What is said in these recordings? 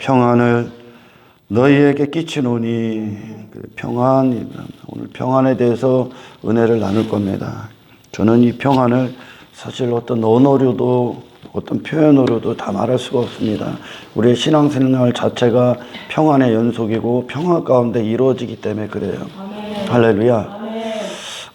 평안을 너희에게 끼치노니. 평안, 오늘 평안에 대해서 은혜를 나눌 겁니다. 저는 이 평안을 사실 어떤 언어로도 어떤 표현으로도 다 말할 수가 없습니다. 우리의 신앙생활 자체가 평안의 연속이고 평안 가운데 이루어지기 때문에 그래요. 아멘. 할렐루야. 아멘.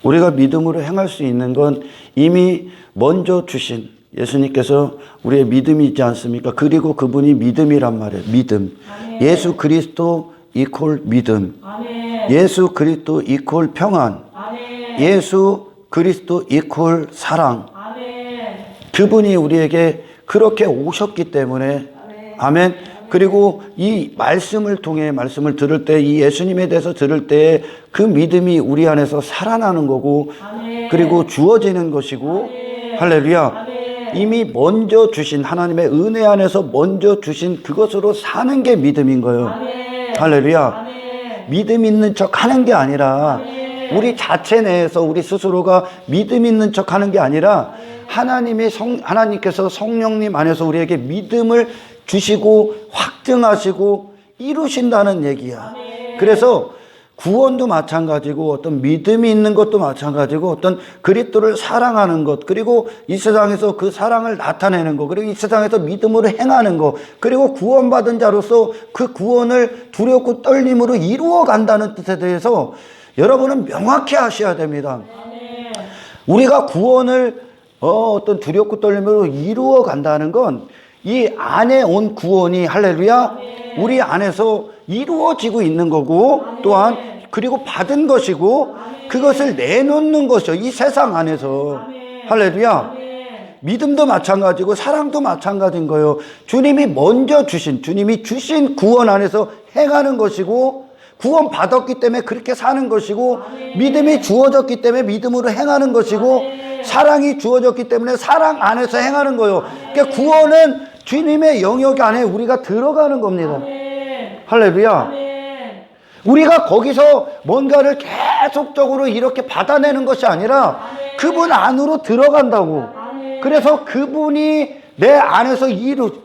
우리가 믿음으로 행할 수 있는 건 이미 먼저 주신 예수님께서 우리의 믿음이 있지 않습니까? 그리고 그분이 믿음이란 말이에요. 믿음. 아멘. 예수 그리스도 이퀄 믿음. 아멘. 예수 그리스도 이퀄 평안. 아멘. 예수 그리스도 이퀄 사랑. 아멘. 그분이 우리에게 그렇게 오셨기 때문에 아멘. 그리고 이 말씀을 통해 말씀을 들을 때 이 예수님에 대해서 들을 때 그 믿음이 우리 안에서 살아나는 거고 아멘. 그리고 주어지는 것이고 아멘. 할렐루야. 아멘. 이미 먼저 주신 하나님의 은혜 안에서 먼저 주신 그것으로 사는 게 믿음인 거예요. 아멘. 할렐루야. 아멘. 믿음 있는 척 하는 게 아니라 아멘. 우리 자체 내에서 우리 스스로가 믿음 있는 척 하는 게 아니라 하나님께서 성령님 안에서 우리에게 믿음을 주시고 확증하시고 이루신다는 얘기야. 그래서 구원도 마찬가지고 어떤 믿음이 있는 것도 마찬가지고 어떤 그리스도를 사랑하는 것 그리고 이 세상에서 그 사랑을 나타내는 것 그리고 이 세상에서 믿음으로 행하는 것 그리고 구원받은 자로서 그 구원을 두렵고 떨림으로 이루어 간다는 뜻에 대해서 여러분은 명확히 아셔야 됩니다. 우리가 구원을 어떤 두렵고 떨림으로 이루어 간다는 건 이 안에 온 구원이 할렐루야 우리 안에서 이루어지고 있는 거고 또한 그리고 받은 것이고 그것을 내놓는 것이요 이 세상 안에서 할렐루야 믿음도 마찬가지고 사랑도 마찬가지인 거예요. 주님이 먼저 주님이 주신 구원 안에서 행하는 것이고 구원 받았기 때문에 그렇게 사는 것이고 믿음이 주어졌기 때문에 믿음으로 행하는 것이고 사랑이 주어졌기 때문에 사랑 안에서 행하는 거예요. 그러니까 구원은 주님의 영역 안에 우리가 들어가는 겁니다. 할렐루야. 우리가 거기서 뭔가를 계속적으로 이렇게 받아내는 것이 아니라 그분 안으로 들어간다고. 그래서 그분이 내 안에서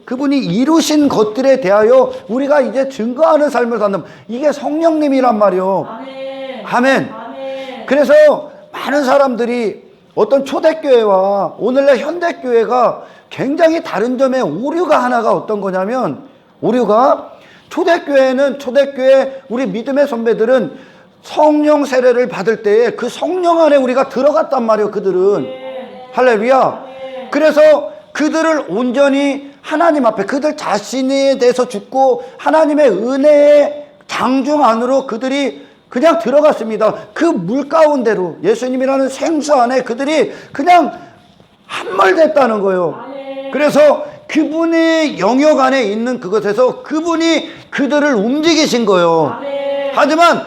그분이 이루신 것들에 대하여 우리가 이제 증거하는 삶을 산다. 이게 성령님이란 말이요. 아멘. 그래서 많은 사람들이 어떤 초대교회와 오늘날 현대교회가 굉장히 다른 점의 오류가 하나가 어떤 거냐면 오류가 초대교회 우리 믿음의 선배들은 성령 세례를 받을 때에 그 성령 안에 우리가 들어갔단 말이에요. 그들은 할렐루야. 그래서 그들을 온전히 하나님 앞에 그들 자신에 대해서 죽고 하나님의 은혜의 장중 안으로 그들이 그냥 들어갔습니다. 그 물 가운데로 예수님이라는 생수 안에 그들이 그냥 함몰됐다는 거예요. 그래서 그분의 영역 안에 있는 그것에서 그분이 그들을 움직이신 거예요. 하지만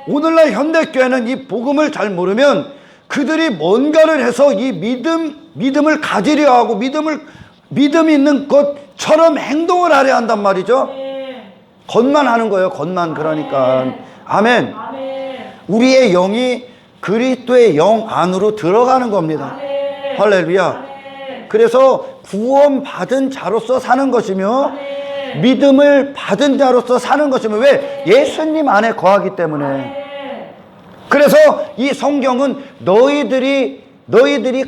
오늘날 현대교회는 이 복음을 잘 모르면 그들이 뭔가를 해서 이 믿음을 가지려 하고 믿음 있는 것처럼 행동을 하려 한단 말이죠. 겉만 하는 거예요. 겉만. 그러니까 아멘. 우리의 영이 그리스도의 영 안으로 들어가는 겁니다. 할렐루야. 그래서 구원받은 자로서 사는 것이며 믿음을 받은 자로서 사는 것이며 왜? 예수님 안에 거하기 때문에. 그래서 이 성경은 너희들이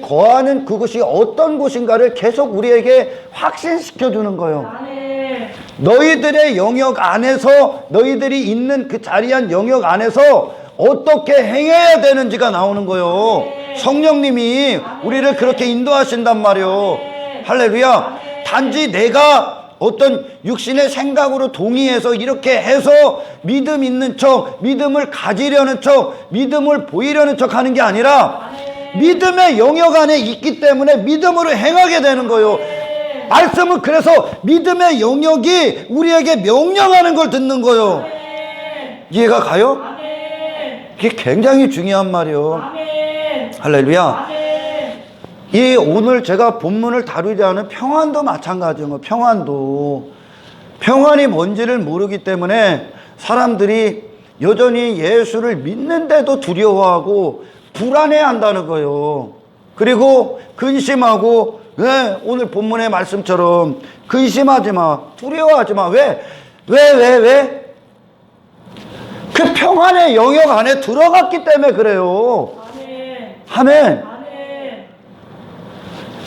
거하는 그곳이 어떤 곳인가를 계속 우리에게 확신시켜 주는 거예요. 너희들의 영역 안에서 너희들이 있는 그 자리한 영역 안에서 어떻게 행해야 되는지가 나오는 거예요. 성령님이 우리를 그렇게 인도하신단 말이에요. 할렐루야. 단지 내가 어떤 육신의 생각으로 동의해서 이렇게 해서 믿음 있는 척, 믿음을 가지려는 척, 믿음을 보이려는 척 하는 게 아니라 믿음의 영역 안에 있기 때문에 믿음으로 행하게 되는 거예요. 말씀은 그래서 믿음의 영역이 우리에게 명령하는 걸 듣는 거예요. 이해가 가요? 이게 굉장히 중요한 말이에요. 할렐루야. 이 오늘 제가 본문을 다루지 않은 평안도 마찬가지인 거예요. 평안이 뭔지를 모르기 때문에 사람들이 여전히 예수를 믿는데도 두려워하고 불안해한다는 거예요. 그리고 근심하고 오늘 본문의 말씀처럼 근심하지 마, 두려워하지 마. 왜 왜? 그 평안의 영역 안에 들어갔기 때문에 그래요. 아멘.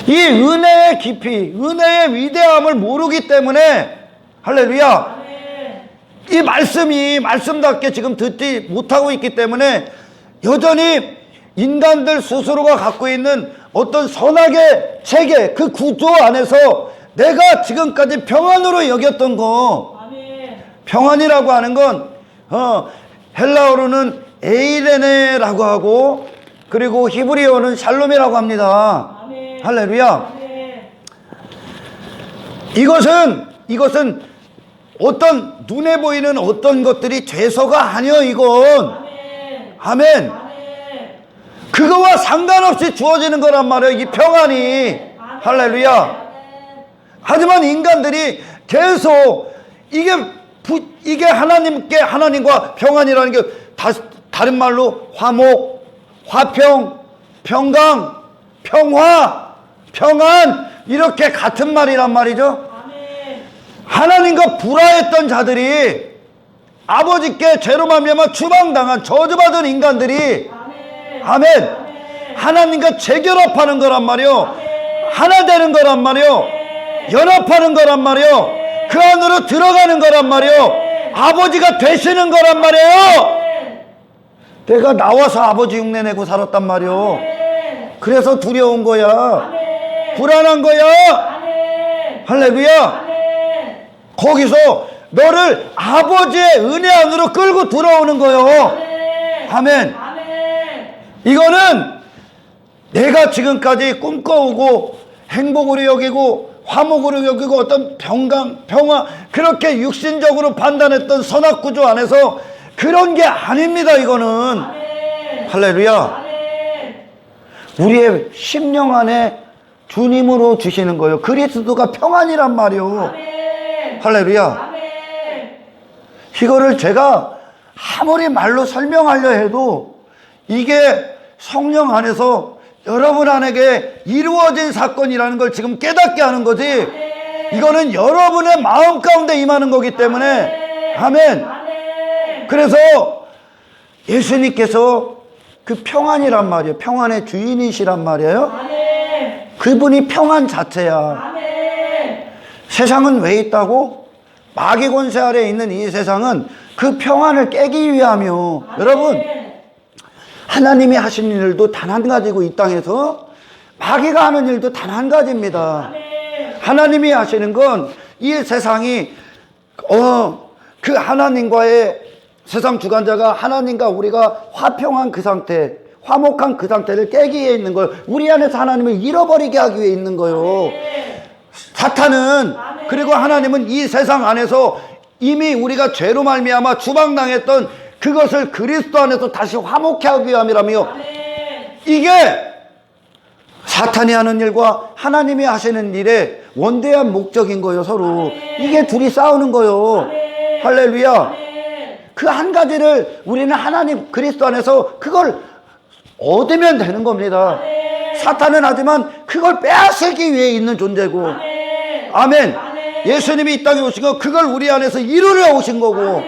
이 은혜의 깊이, 은혜의 위대함을 모르기 때문에 할렐루야. 이 말씀이 말씀답게 지금 듣지 못하고 있기 때문에 여전히 인간들 스스로가 갖고 있는 어떤 선악의 체계, 그 구조 안에서 내가 지금까지 평안으로 여겼던 거, 평안이라고 하는 건 헬라어로는 에이레네라고 하고, 그리고 히브리어는 샬롬이라고 합니다. 할렐루야. 이것은 어떤 눈에 보이는 어떤 것들이 죄서가 아니요, 이건. 아멘. 그거와 상관없이 주어지는 거란 말이에요, 이 평안이. 할렐루야. 하지만 인간들이 계속 이게 하나님과 평안이라는 게 다른 말로 화목, 화평, 평강, 평화, 평안, 이렇게 같은 말이란 말이죠. 하나님과 불화했던 자들이, 아버지께 죄로 말미암아 추방당한 저주받은 인간들이, 아멘, 하나님과 재결합하는 거란 말이요, 하나 되는 거란 말이요, 연합하는 거란 말이요, 그 안으로 들어가는 거란 말이요, 아버지가 되시는 거란 말이에요. 내가 나와서 아버지 흉내 내고 살았단 말이요. 그래서 두려운 거야, 불안한 거야. 할렐루야. 거기서 너를 아버지의 은혜 안으로 끌고 들어오는 거요. 아멘. 이거는 내가 지금까지 꿈꿔오고 행복으로 여기고 화목으로 여기고 어떤 평강, 평화, 그렇게 육신적으로 판단했던 선악구조 안에서 그런 게 아닙니다, 이거는. 할렐루야. 우리의 심령 안에 주님으로 주시는 거예요. 그리스도가 평안이란 말이요. 할렐루야. 이거를 제가 아무리 말로 설명하려 해도 이게 성령 안에서 여러분 안에게 이루어진 사건이라는 걸 지금 깨닫게 하는 거지, 이거는 여러분의 마음 가운데 임하는 거기 때문에. 아멘. 그래서 예수님께서 그 평안이란 말이에요, 평안의 주인이시란 말이에요. 그분이 평안 자체야. 세상은 왜 있다고? 마귀 권세 아래에 있는 이 세상은 그 평안을 깨기 위하며, 여러분, 하나님이 하신 일도 단 한 가지고, 이 땅에서 마귀가 하는 일도 단 한 가지입니다. 하나님이 하시는 건 이 세상이 그 하나님과의, 세상 주관자가 하나님과 우리가 화평한 그 상태, 화목한 그 상태를 깨기 위해 있는 거예요. 우리 안에서 하나님을 잃어버리게 하기 위해 있는 거예요. 사탄은, 그리고 하나님은 이 세상 안에서 이미 우리가 죄로 말미암아 추방당했던 그것을 그리스도 안에서 다시 화목케 하기 위함이라며, 이게 사탄이 하는 일과 하나님이 하시는 일의 원대한 목적인 거예요, 서로. 이게 둘이 싸우는 거예요. 할렐루야. 그 한 가지를 우리는 하나님 그리스도 안에서 그걸 얻으면 되는 겁니다. 사탄은 하지만 그걸 빼앗기 위해 있는 존재고. 아멘. 예수님이 이 땅에 오신 건 그걸 우리 안에서 이루려 오신 거고,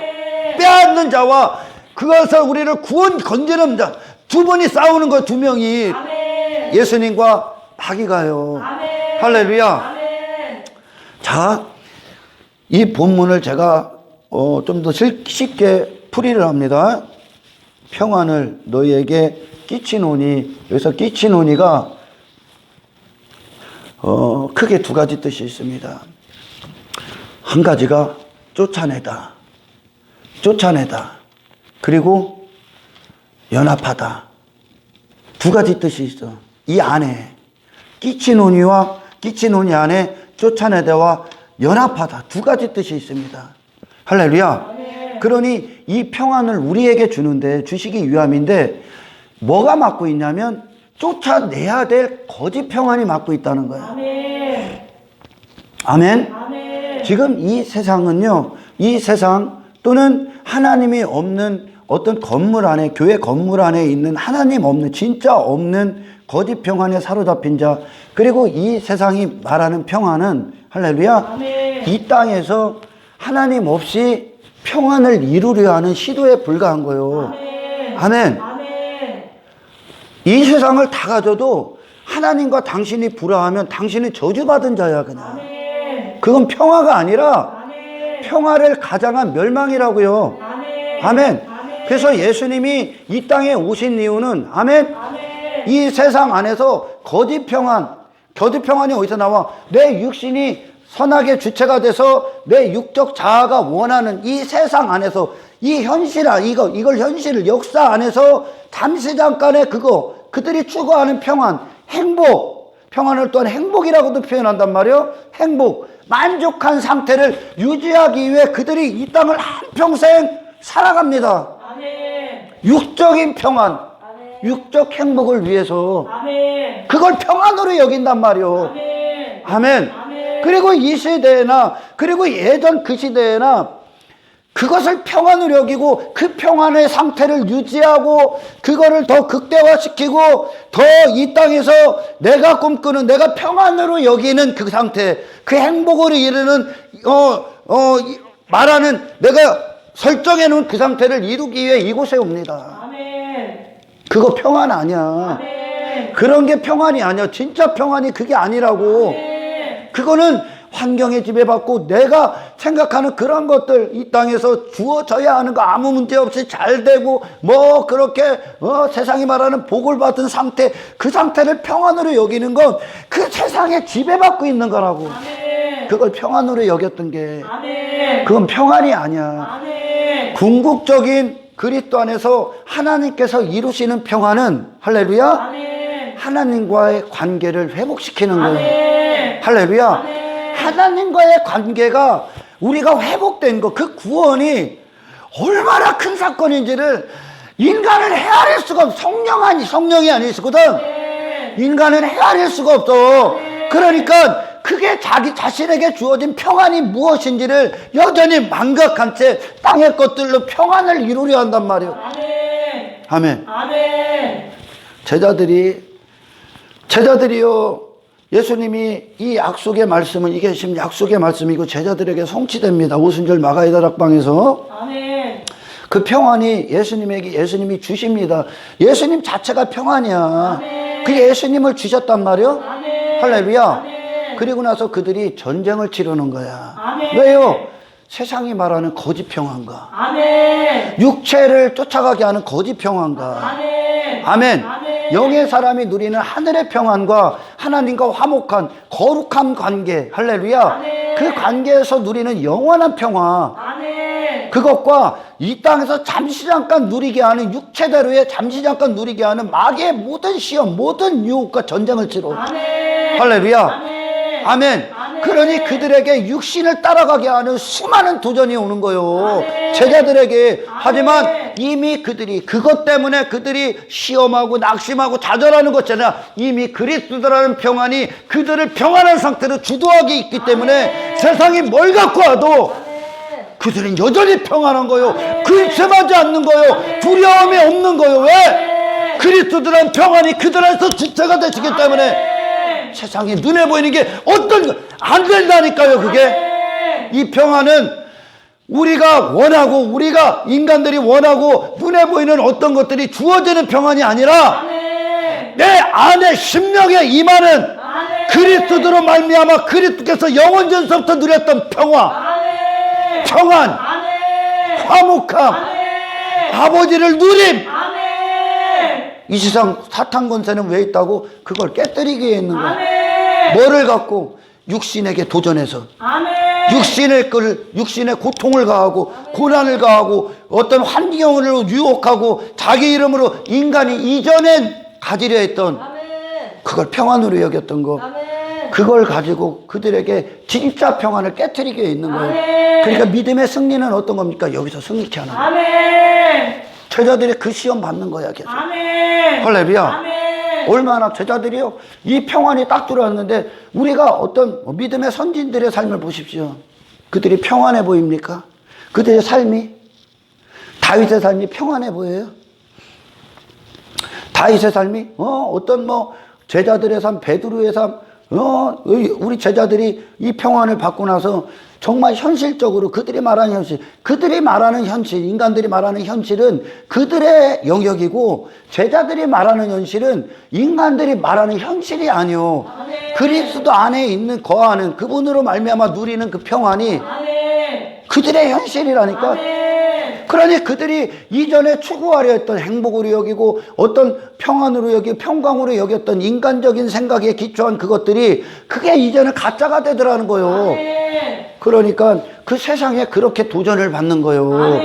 빼앗는 자와 그것을 우리를 건지는 자, 두 분이 싸우는 거예요, 두 명이. 예수님과 마귀가요. 할렐루야. 자, 이 본문을 제가 좀 더 쉽게 풀이를 합니다. 평안을 너희에게 끼치노니, 여기서 끼치노니가 크게 두 가지 뜻이 있습니다. 한 가지가 쫓아내다, 그리고 연합하다. 두 가지 뜻이 있어. 이 안에 끼치노니와 끼치노니 안에 쫓아내다와 연합하다, 두 가지 뜻이 있습니다. 할렐루야. 그러니 이 평안을 우리에게 주시기 위함인데, 뭐가 맡고 있냐면 쫓아내야 될 거짓 평안이 맡고 있다는 거예요. 아멘. 지금 이 세상은요, 이 세상 또는 하나님이 없는 어떤 건물 안에, 교회 건물 안에 있는 하나님 없는, 진짜 없는 거짓 평안에 사로잡힌 자, 그리고 이 세상이 말하는 평안은, 할렐루야, 이 땅에서 하나님 없이 평안을 이루려 하는 시도에 불과한 거예요. 아멘. 이 세상을 다 가져도 하나님과 당신이 불화하면 당신은 저주받은 자야 그냥. 그건 평화가 아니라 평화를 가장한 멸망이라고요. 아멘. 그래서 예수님이 이 땅에 오신 이유는 아멘. 이 세상 안에서 거짓 평안이 어디서 나와? 내 육신이 선악의 주체가 돼서 내 육적 자아가 원하는 이 세상 안에서 이 이걸 현실을 역사 안에서 잠시 잠깐의 그들이 추구하는 평안, 행복, 평안을 또한 행복이라고도 표현한단 말이에요. 행복, 만족한 상태를 유지하기 위해 그들이 이 땅을 한평생 살아갑니다. 육적인 평안, 육적 행복을 위해서 그걸 평안으로 여긴단 말이에요. 아멘. 그리고 이 시대에나 그리고 예전 그 시대에나 그것을 평안으로 여기고 그 평안의 상태를 유지하고 그거를 더 극대화시키고 더 이 땅에서 내가 꿈꾸는 내가 평안으로 여기는 그 상태, 그 행복으로 이르는 말하는 내가 설정해 놓은 그 상태를 이루기 위해 이곳에 옵니다. 그거 평안 아니야. 그런 게 평안이 아니야. 진짜 평안이 그게 아니라고. 그거는 환경에 지배받고 내가 생각하는 그런 것들 이 땅에서 주어져야 하는 거 아무 문제 없이 잘 되고 뭐 그렇게 세상이 말하는 복을 받은 상태, 그 상태를 평안으로 여기는 건 그 세상에 지배받고 있는 거라고. 그걸 평안으로 여겼던 게 그건 평안이 아니야. 궁극적인 그리스도 안에서 하나님께서 이루시는 평안은 할렐루야 하나님과의 관계를 회복시키는 거예요. 할렐루야. 하나님과의 관계가 우리가 회복된 거, 그 구원이 얼마나 큰 사건인지를 인간은 헤아릴 수가 없어. 성령이 아니시거든. 인간은 헤아릴 수가 없어. 그러니까 그게 자기 자신에게 주어진 평안이 무엇인지를 여전히 망각한 채 땅의 것들로 평안을 이루려 한단 말이에요. 아멘. 제자들이요, 예수님이 이 약속의 말씀은 이게 지금 약속의 말씀이고 제자들에게 성취됩니다. 오순절 마가이다 락방에서 그 평안이 예수님이 주십니다. 예수님 자체가 평안이야. 그 예수님을 주셨단 말이요. 할렐루야. 그리고 나서 그들이 전쟁을 치르는 거야. 왜요? 세상이 말하는 거짓 평안과 육체를 쫓아가게 하는 거짓 평안과 아멘. 영의 사람이 누리는 하늘의 평안과 하나님과 화목한 거룩한 관계, 할렐루야. 그 관계에서 누리는 영원한 평화, 그것과 이 땅에서 잠시 잠깐 누리게 하는 육체대로의 잠시 잠깐 누리게 하는 마귀의 모든 시험, 모든 유혹과 전쟁을 치러. 할렐루야. 아멘. 그러니 그들에게 육신을 따라가게 하는 수많은 도전이 오는 거요. 제자들에게. 하지만 이미 그것 때문에 그들이 시험하고 낙심하고 좌절하는 것잖아. 이미 그리스도라는 평안이 그들을 평안한 상태로 주도하게 있기 때문에 세상이 뭘 갖고 와도 그들은 여전히 평안한 거요. 근심하지 않는 거요. 두려움이 없는 거요. 왜? 그리스도라는 평안이 그들 안에서 주체가 되시기 때문에 세상에 눈에 보이는 게 안 된다니까요. 그게 이 평안은 우리가 인간들이 원하고 눈에 보이는 어떤 것들이 주어지는 평안이 아니라 내 안에 심령에 임하는 그리스도로 말미암아 그리스도께서 영원 전서부터 누렸던 평안, 화목함, 아버지를 누림. 이 세상 사탄 권세는 왜 있다고? 그걸 깨뜨리기 위해 있는 거야. 뭐를 갖고? 육신에게 도전해서 육신의 고통을 가하고 고난을 가하고 어떤 환경으로 유혹하고 자기 이름으로 인간이 이전엔 가지려 했던 그걸 평안으로 여겼던 거, 그걸 가지고 그들에게 진짜 평안을 깨뜨리게 있는 거예요. 그러니까 믿음의 승리는 어떤 겁니까? 여기서 승리케 하는 거예요. 제자들이 그 시험 받는 거야 계속. 할렐루야. 얼마나 제자들이요, 이 평안이 딱 들어왔는데 우리가 어떤 믿음의 선진들의 삶을 보십시오. 그들이 평안해 보입니까? 그들의 삶이, 다윗의 삶이 평안해 보여요? 다윗의 삶이 어떤 제자들의 삶, 베드로의 삶, 우리 제자들이 이 평안을 받고 나서 정말 현실적으로 그들이 말하는 현실, 그들이 말하는 현실, 인간들이 말하는 현실은 그들의 영역이고, 제자들이 말하는 현실은 인간들이 말하는 현실이 아니요. 그리스도 안에 있는 거하는 그분으로 말미암아 누리는 그 평안이 그들의 현실이라니까. 그러니 그들이 이전에 추구하려 했던 행복으로 여기고 어떤 평안으로 여기고 평강으로 여겼던 인간적인 생각에 기초한 그것들이 그게 이제는 가짜가 되더라는 거예요. 그러니까 그 세상에 그렇게 도전을 받는 거예요.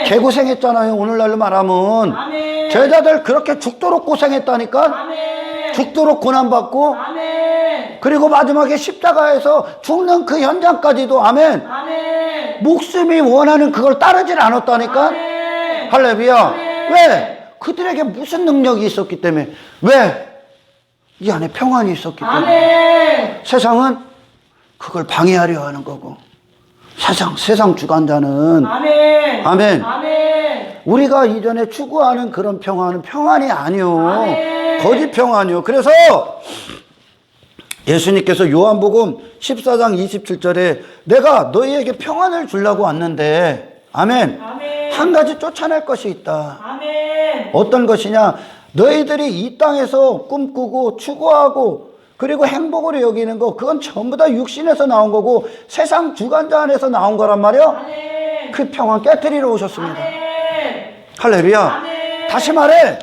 개고생했잖아요. 오늘날로 말하면 제자들 그렇게 죽도록 고생했다니까. 죽도록 고난받고, 그리고 마지막에 십자가에서 죽는 그 현장까지도, 아멘, 목숨이 원하는 그걸 따르질 않았다니까. 할렐루야. 왜? 그들에게 무슨 능력이 있었기 때문에. 왜? 이 안에 평안이 있었기 때문에. 세상은 그걸 방해하려 하는 거고, 세상 주관자는, 아멘, 우리가 이전에 추구하는 그런 평안은 평안이 아니요. 거짓 평안이요. 그래서 예수님께서 요한복음 14장 27절에 내가 너희에게 평안을 주려고 왔는데, 아멘, 한 가지 쫓아낼 것이 있다. 어떤 것이냐? 너희들이 이 땅에서 꿈꾸고 추구하고 그리고 행복으로 여기는 거, 그건 전부 다 육신에서 나온 거고 세상 주관자 안에서 나온 거란 말이요. 그 평안 깨뜨리러 오셨습니다. 할렐루야. 다시 말해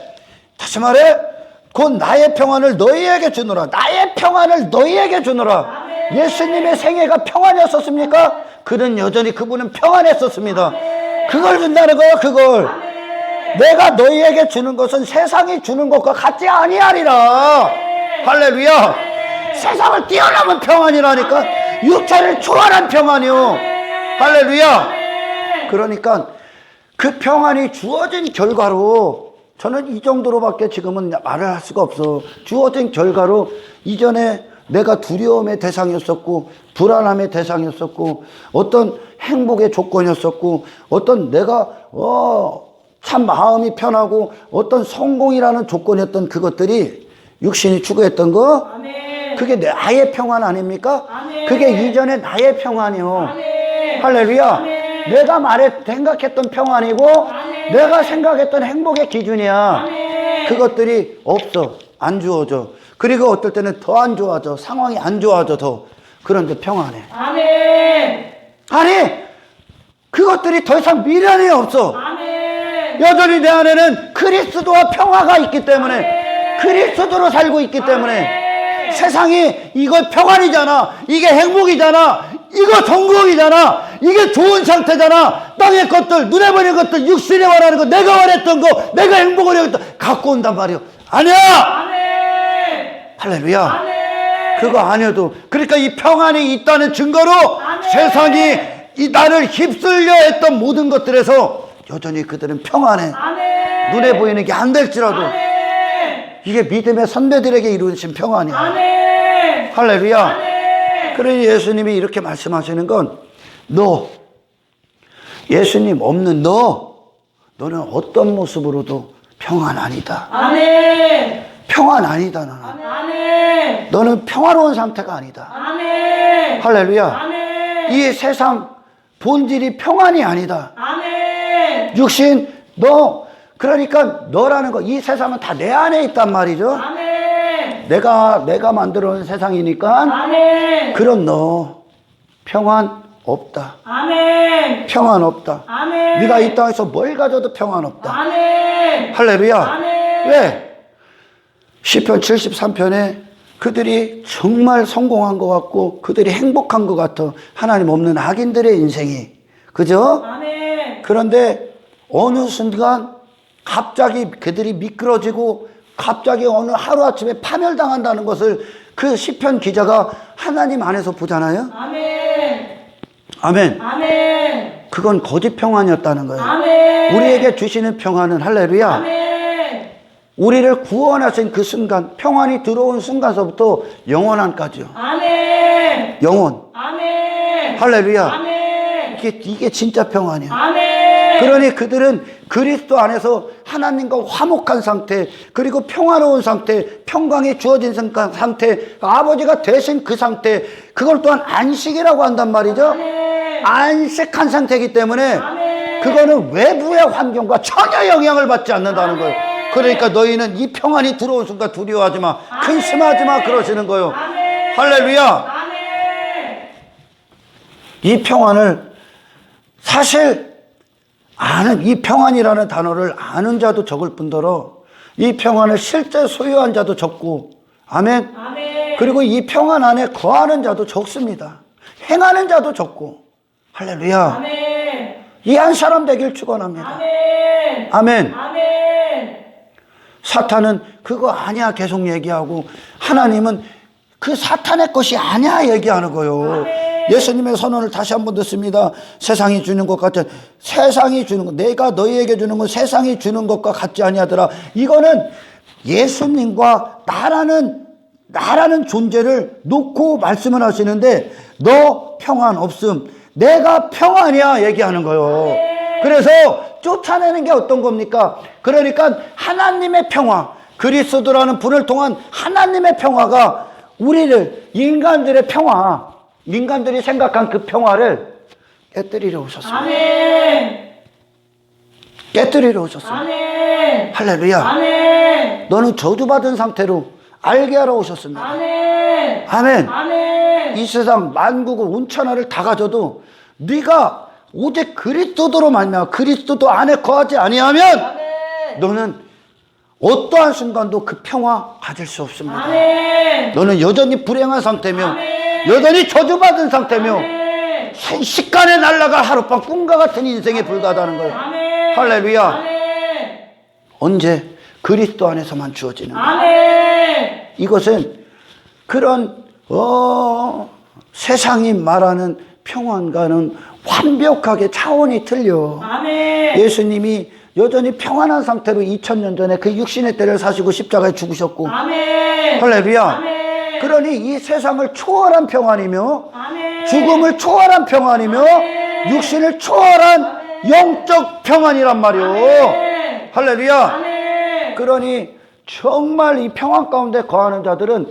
곧 나의 평안을 너희에게 주노라. 나의 평안을 너희에게 주노라. 예수님의 생애가 평안이었었습니까? 그는 여전히 그분은 평안했었습니다. 그걸 준다는 거예요. 그걸 내가 너희에게 주는 것은 세상이 주는 것과 같지 아니하리라. 할렐루야. 세상을 뛰어넘은 평안이라니까. 육체를 초월한 평안이요. 할렐루야. 그러니까 그 평안이 주어진 결과로, 저는 이 정도로밖에 지금은 말을 할 수가 없어. 주어진 결과로 이전에 내가 두려움의 대상이었었고 불안함의 대상이었었고 어떤 행복의 조건이었었고 어떤 내가 참 마음이 편하고 어떤 성공이라는 조건이었던 그것들이 육신이 추구했던 거, 그게 나의 평안 아닙니까? 그게 이전에 나의 평안이요. 할렐루야. 내가 생각했던 평안이고 내가 생각했던 행복의 기준이야. 그것들이 없어. 안 주어져. 그리고 어떨 때는 더 안 좋아져. 상황이 안 좋아져 더. 그런데 평안해. 아니 그것들이 더 이상 미련이 없어. 여전히 내 안에는 그리스도와 평화가 있기 때문에, 그리스도로 살고 있기 때문에 세상이 이거 평안이잖아, 이게 행복이잖아, 이거 성공이잖아, 이게 좋은 상태잖아, 땅의 것들, 눈에 보이는 것들, 육신에 원하는 거, 내가 원했던 거, 내가 행복을 여겼다 갖고 온단 말이야. 아니야. 할렐루야. 그거 아니어도, 그러니까 이 평안이 있다는 증거로 세상이 이 나를 휩쓸려 했던 모든 것들에서 여전히 그들은 평안해. 눈에 보이는 게 안 될지라도 이게 믿음의 선배들에게 이루어진 평안이야. 할렐루야. 그러니 예수님이 이렇게 말씀하시는 건, 예수님 없는 너는 어떤 모습으로도 평안 아니다. 평안 아니다. 너는 평화로운 상태가 아니다. 할렐루야. 이 세상 본질이 평안이 아니다. 육신, 그러니까 너라는 거, 이 세상은 다 내 안에 있단 말이죠. 내가 만들어 놓은 세상이니까. 그런 평안 없다. 평안 없다. 네가 이 땅에서 뭘 가져도 평안 없다. 할렐루야. 왜? 시편 73편에 그들이 정말 성공한 것 같고 그들이 행복한 것 같아. 하나님 없는 악인들의 인생이. 그죠? 그런데 어느 순간 갑자기 그들이 미끄러지고 갑자기 어느 하루아침에 파멸당한다는 것을 그 시편 기자가 하나님 안에서 보잖아요. 아멘. 그건 거짓 평안이었다는 거예요. 우리에게 주시는 평안은, 할렐루야, 우리를 구원하신 그 순간, 평안이 들어온 순간서부터 영원한까지요. 영원. 할렐루야. 이게 진짜 평안이야. 그러니 그들은 그리스도 안에서 하나님과 화목한 상태, 그리고 평화로운 상태, 평강이 주어진 상태, 아버지가 되신 그 상태, 그걸 또한 안식이라고 한단 말이죠. 안식한 상태이기 때문에 아멘. 그거는 외부의 환경과 전혀 영향을 받지 않는다는 아멘. 거예요. 그러니까 너희는 이 평안이 들어온 순간 두려워하지 마, 근심하지 마 그러시는 거예요. 아멘. 할렐루야. 아멘. 이 평안을 사실 아는, 이 평안이라는 단어를 아는 자도 적을 뿐더러 이 평안을 실제 소유한 자도 적고, 아멘. 아멘. 그리고 이 평안 안에 거하는 자도 적습니다. 행하는 자도 적고. 할렐루야. 아멘. 이 한 사람 되길 축원합니다. 아멘. 아멘. 아멘. 사탄은 그거 아니야 계속 얘기하고, 하나님은 그 사탄의 것이 아니야 얘기하는 거예요. 아멘. 예수님의 선언을 다시 한번 듣습니다. 세상이 주는 것 같은, 세상이 주는 것, 내가 너희에게 주는 건 세상이 주는 것과 같지 아니하더라. 이거는 예수님과 나라는 존재를 놓고 말씀을 하시는데, 너 평안 없음, 내가 평안이야 얘기하는 거예요. 그래서 쫓아내는 게 어떤 겁니까? 그러니까 하나님의 평화, 그리스도라는 분을 통한 하나님의 평화가 우리를, 인간들의 평화, 인간들이 생각한 그 평화를 깨뜨리러 오셨습니다. 아멘. 깨뜨리러 오셨습니다. 아멘. 할렐루야. 아멘. 너는 저주받은 상태로 알게 하러 오셨습니다. 아멘. 아멘. 아멘. 이 세상 만국을 온천하를 다 가져도 네가 오직 그리스도로 말미암아 그리스도 안에 거하지 아니하면 아멘. 너는 어떠한 순간도 그 평화 가질 수 없습니다. 아멘. 너는 여전히 불행한 상태며, 아멘. 여전히 저주받은 상태며, 아멘. 순식간에 날아갈 하룻밤 꿈과 같은 인생에 불과하다는 거예요. 아멘. 할렐루야. 아멘. 언제? 그리스도 안에서만 주어지는 거예요. 아멘. 이것은 그런 세상이 말하는 평안과는 완벽하게 차원이 틀려. 아멘. 예수님이 여전히 평안한 상태로 2000년 전에 그 육신의 때를 사시고 십자가에 죽으셨고, 아멘. 할렐루야. 아멘. 그러니 이 세상을 초월한 평안이며, 아멘. 죽음을 초월한 평안이며, 아멘. 육신을 초월한 영적 평안이란 말이오. 아멘. 할렐루야. 아멘. 그러니 정말 이 평안 가운데 거하는 자들은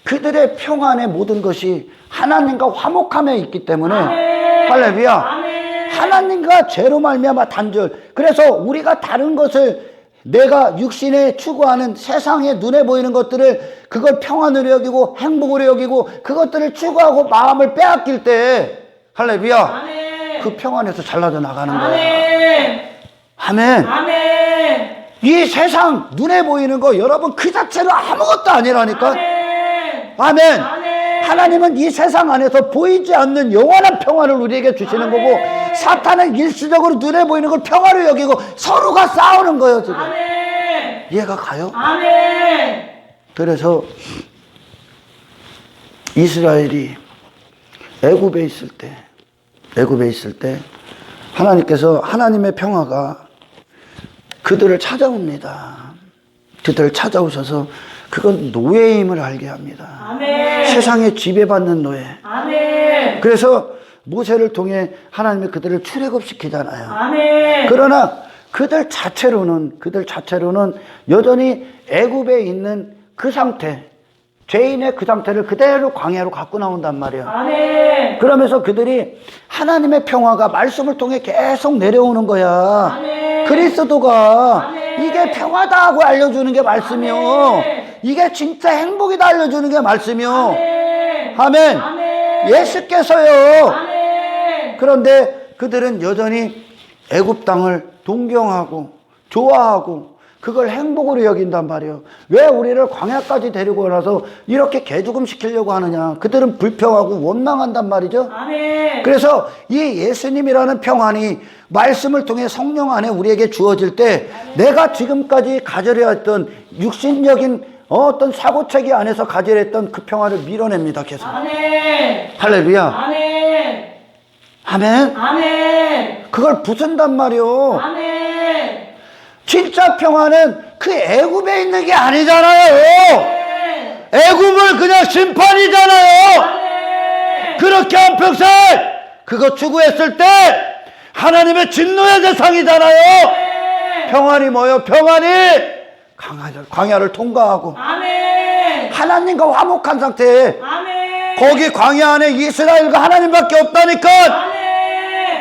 그들의 평안의 모든 것이 하나님과 화목함에 있기 때문에, 아멘. 할렐루야. 아멘. 하나님과 죄로 말미암아 단절. 그래서 우리가 다른 것을, 내가 육신에 추구하는 세상에 눈에 보이는 것들을 그걸 평안으로 여기고 행복으로 여기고 그것들을 추구하고 마음을 빼앗길 때, 할렐루야, 아멘. 그 평안에서 잘라져 나가는 거야. 아멘. 아멘. 아멘. 이 세상 눈에 보이는 거 여러분 그 자체로 아무것도 아니라니까. 아멘. 아멘. 아멘. 하나님은 이 세상 안에서 보이지 않는 영원한 평안을 우리에게 주시는 거고, 사탄은 일시적으로 눈에 보이는 걸 평화로 여기고 서로가 싸우는 거예요 지금. 아멘. 이해가 가요? 아멘. 그래서 이스라엘이 애굽에 있을 때 하나님께서, 하나님의 평화가 그들을 찾아옵니다. 그들을 찾아오셔서 그건 노예임을 알게 합니다. 아멘. 세상에 지배받는 노예. 아멘. 그래서 모세를 통해 하나님이 그들을 출애굽시키잖아요. 아멘. 그러나 그들 자체로는 여전히 애굽에 있는 그 상태, 죄인의 그 상태를 그대로 광야로 갖고 나온단 말이에요. 아멘. 그러면서 그들이 하나님의 평화가 말씀을 통해 계속 내려오는 거야. 아멘. 그리스도가 아멘. 이게 평화다 하고 알려주는 게 말씀이요. 아멘. 이게 진짜 행복이다 알려주는 게 말씀이요. 아멘. 아멘. 아멘. 예수께서요. 아멘. 그런데 그들은 여전히 애굽 땅을 동경하고 좋아하고 그걸 행복으로 여긴단 말이에요. 왜 우리를 광야까지 데리고 나서 이렇게 개죽음 시키려고 하느냐. 그들은 불평하고 원망한단 말이죠. 아멘. 그래서 이 예수님이라는 평안이 말씀을 통해 성령 안에 우리에게 주어질 때, 내가 지금까지 가지려 했던 육신적인 어떤 사고체계 안에서 가지려 했던 그 평안을 밀어냅니다. 계속. 아멘. 할렐루야. 아멘. 아멘. 아멘. 그걸 부순단 말이요. 아멘. 진짜 평안은 그 애굽에 있는 게 아니잖아요. 아멘. 애굽을 그냥 심판이잖아요. 아멘. 그렇게 한평생 그거 추구했을 때 하나님의 진노의 대상이잖아요. 아멘. 평안이 뭐예요? 평안이 광야를 통과하고 아멘. 하나님과 화목한 상태에, 아멘. 거기 광야 안에 이스라엘과 하나님밖에 없다니까. 아멘.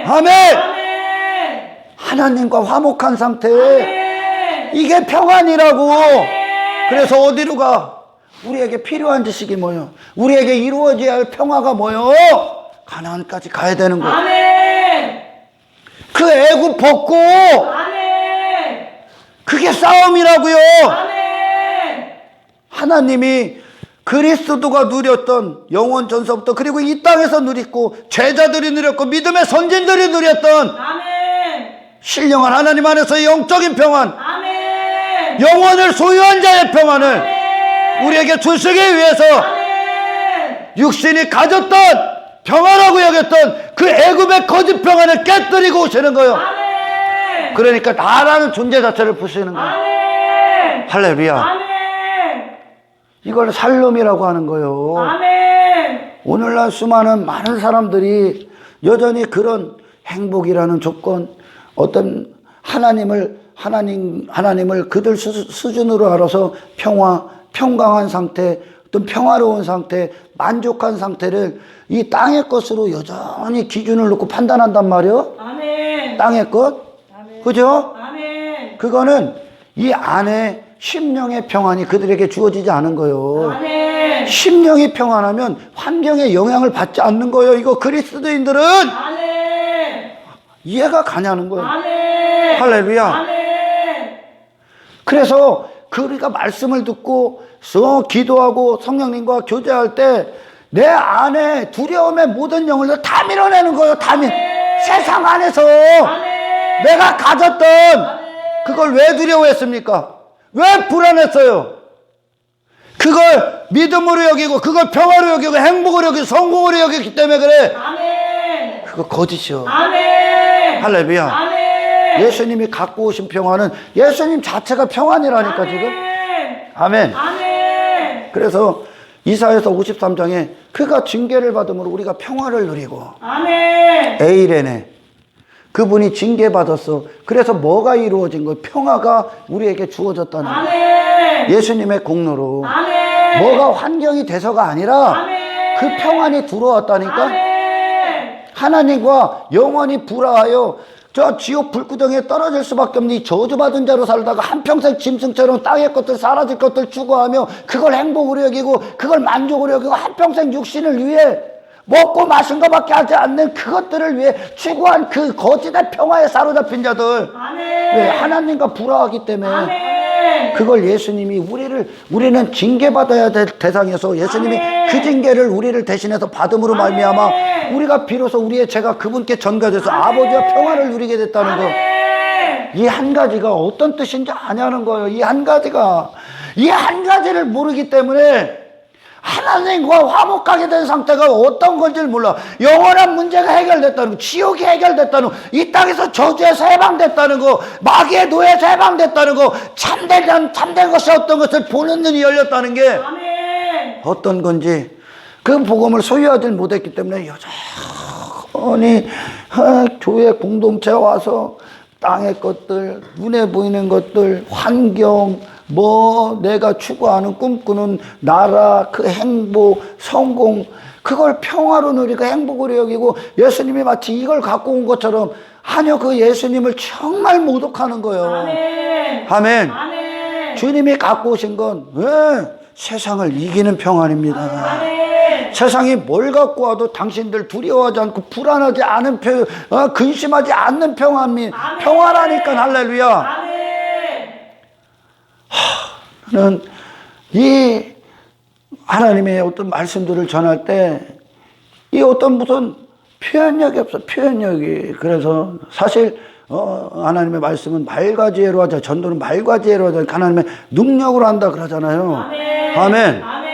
아멘. 아멘. 하나님과 화목한 상태. 아멘. 이게 평안이라고. 아멘. 그래서 어디로 가? 우리에게 필요한 지식이 뭐요? 우리에게 이루어져야 할 평화가 뭐요? 가나안까지 가야 되는 거예요. 아멘. 그 애굽 벗고 아멘. 그게 싸움이라고요. 아멘. 하나님이 그리스도가 누렸던 영원 전서부터 그리고 이 땅에서 누렸고 제자들이 누렸고 믿음의 선진들이 누렸던 아멘. 신령한 하나님 안에서의 영적인 평안, 아멘. 영원을 소유한 자의 평안을 아멘. 우리에게 주시기 위해서 아멘. 육신이 가졌던 평안하고 여겼던 그 애굽의 거짓 평안을 깨뜨리고 오시는 거예요. 아멘. 그러니까 나라는 존재 자체를 부수는 거예요. 아멘. 할렐루야. 아멘. 이걸 살롬이라고 하는 거예요. 아멘. 오늘날 수많은 많은 사람들이 여전히 그런 행복이라는 조건, 어떤 하나님을 그들 수준으로 알아서 평강한 상태, 어떤 평화로운 상태, 만족한 상태를 이 땅의 것으로 여전히 기준을 놓고 판단한단 말이에요. 아멘. 땅의 것. 아멘. 그죠? 아멘. 그거는 이 안에 심령의 평안이 그들에게 주어지지 않은 거예요. 아멘. 심령이 평안하면 환경에 영향을 받지 않는 거예요. 이거 그리스도인들은 아멘. 이해가 가냐는 거예요. 아멘. 할렐루야. 아멘. 그래서 우리가 말씀을 듣고 기도하고 성령님과 교제할 때 내 안에 두려움의 모든 영을 다 밀어내는 거예요. 세상 안에서 아멘. 내가 가졌던 그걸 왜 두려워했습니까? 왜 불안했어요? 그걸 믿음으로 여기고 그걸 평화로 여기고 행복으로 여기고 성공으로 여겼기 때문에 그래. 아멘. 그거 거짓이요. 아멘. 할렐루야. 아멘. 예수님이 갖고 오신 평화는 예수님 자체가 평안이라니까 지금. 아멘. 아멘. 그래서 이사야서 53장에 그가 징계를 받음으로 우리가 평화를 누리고 아멘. 에이레네 그분이 징계받았어. 그래서 뭐가 이루어진 거예요? 평화가 우리에게 주어졌다는 거예요. 아멘. 예수님의 공로로. 아멘. 뭐가 환경이 돼서가 아니라 아멘. 그 평안이 들어왔다니까. 아멘. 하나님과 영원히 불화하여 저 지옥 불구덩이에 떨어질 수밖에 없는 이 저주받은 자로 살다가 한평생 짐승처럼 땅의 것들 사라질 것들 추구하며 그걸 행복으로 여기고 그걸 만족으로 여기고 한평생 육신을 위해 먹고 마신 것밖에 하지 않는 그것들을 위해 추구한 그 거짓의 평화에 사로잡힌 자들. 아멘. 왜? 하나님과 불화하기 때문에. 아멘. 그걸 예수님이 우리는 징계받아야 될 대상에서 예수님이 아멘. 그 징계를 우리를 대신해서 받음으로 아멘. 말미암아 우리가 비로소 우리의 죄가 그분께 전가돼서 아멘. 아버지와 평화를 누리게 됐다는 거. 아멘. 이 한 가지가 어떤 뜻인지 아냐는 거예요. 이 한 가지를 모르기 때문에 하나님과 화목하게 된 상태가 어떤 건지를 몰라. 영원한 문제가 해결됐다는 거, 지옥이 해결됐다는 거, 이 땅에서 저주에서 해방됐다는 거, 마귀의 노예에서 해방됐다는 거, 참된 것이 어떤 것을 보는 눈이 열렸다는 게 아멘. 어떤 건지 그 복음을 소유하지 못했기 때문에 여전히 교회 공동체에 와서 땅의 것들, 눈에 보이는 것들, 환경, 내가 추구하는 꿈꾸는 나라, 그 행복, 성공, 그걸 평화로 누리고 행복으로 여기고 예수님이 마치 이걸 갖고 온 것처럼 하여 그 예수님을 정말 모독하는 거예요. 아멘. 아멘. 아멘. 주님이 갖고 오신 건 왜? 세상을 이기는 평안입니다. 아멘. 세상이 뭘 갖고 와도 당신들 두려워하지 않고 불안하지 않은 근심하지 않는 평화라니까. 할렐루야. 아멘. 저는 이 하나님의 어떤 말씀들을 전할 때 이 어떤 무슨 표현력이 없어. 표현력이. 그래서 사실 하나님의 말씀은 말과 지혜로 하자. 전도는 말과 지혜로 하자. 하나님의 능력으로 한다 그러잖아요. 아멘. 아멘. 아멘.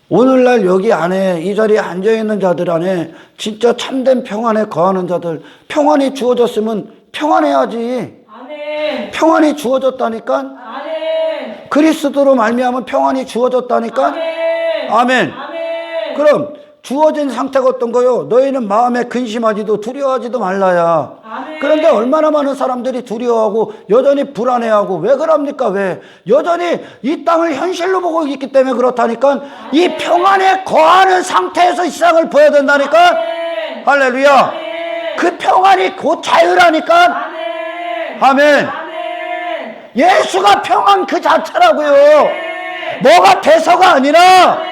오늘날 여기 안에 이 자리에 앉아있는 자들 안에 진짜 참된 평안에 거하는 자들, 평안이 주어졌으면 평안해야지. 아멘. 평안이 주어졌다니까. 아멘. 그리스도로 말미암은 평안이 주어졌다니까. 아멘. 아멘. 아멘. 그럼 주어진 상태가 어떤 거요? 너희는 마음에 근심하지도 두려워하지도 말라야. 아멘. 그런데 얼마나 많은 사람들이 두려워하고 여전히 불안해하고 왜 그럽니까? 왜? 여전히 이 땅을 현실로 보고 있기 때문에 그렇다니까. 이 평안에 거하는 상태에서 이 세상을 보여야 된다니까. 아멘. 할렐루야. 아멘. 그 평안이 곧 자유라니까. 아멘. 아멘. 아멘. 예수가 평안 그 자체라고요. 아멘. 뭐가 돼서가 아니라 아멘.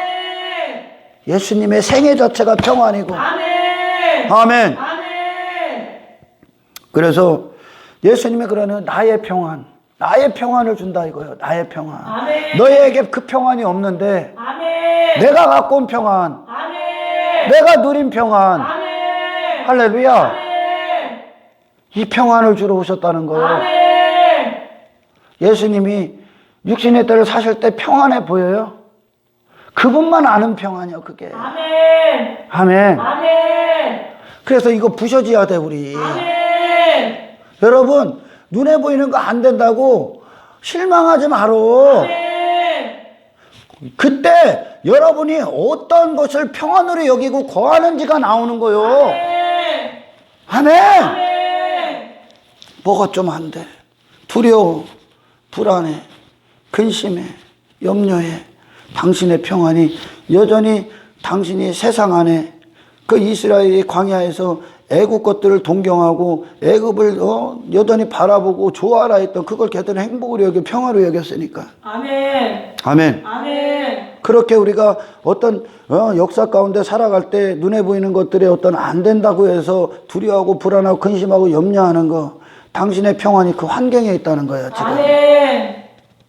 예수님의 생애 자체가 평안이고. 아멘. 아멘. 아멘. 그래서 예수님이 그러는 나의 평안을 준다 이거예요. 나의 평안. 아멘. 너희에게 그 평안이 없는데 아멘. 내가 갖고 온 평안, 아멘. 내가 누린 평안. 아멘. 할렐루야. 아멘. 이 평안을 주러 오셨다는 거예요. 아멘. 예수님이 육신의 때를 사실 때 평안해 보여요? 그분만 아는 평안이요, 그게. 아멘. 아멘. 아멘. 그래서 이거 부셔져야 돼, 우리. 아멘. 여러분, 눈에 보이는 거 안 된다고 실망하지 마라. 아멘. 그때 여러분이 어떤 것을 평안으로 여기고 거하는지가 나오는 거요. 아멘. 아멘. 아멘. 뭐가 좀 안 돼. 두려워, 불안해, 근심해, 염려해. 당신의 평안이 여전히 당신이 세상 안에 그 이스라엘이 광야에서 애굽 것들을 동경하고 애굽을 여전히 바라보고 좋아라 했던 그걸 걔들은 행복으로 여겨 평화로 여겼으니까. 아멘. 아멘. 아멘. 그렇게 우리가 어떤 역사 가운데 살아갈 때 눈에 보이는 것들이 어떤 안 된다고 해서 두려워하고 불안하고 근심하고 염려하는 거, 당신의 평안이 그 환경에 있다는 거예요, 지금. 아멘.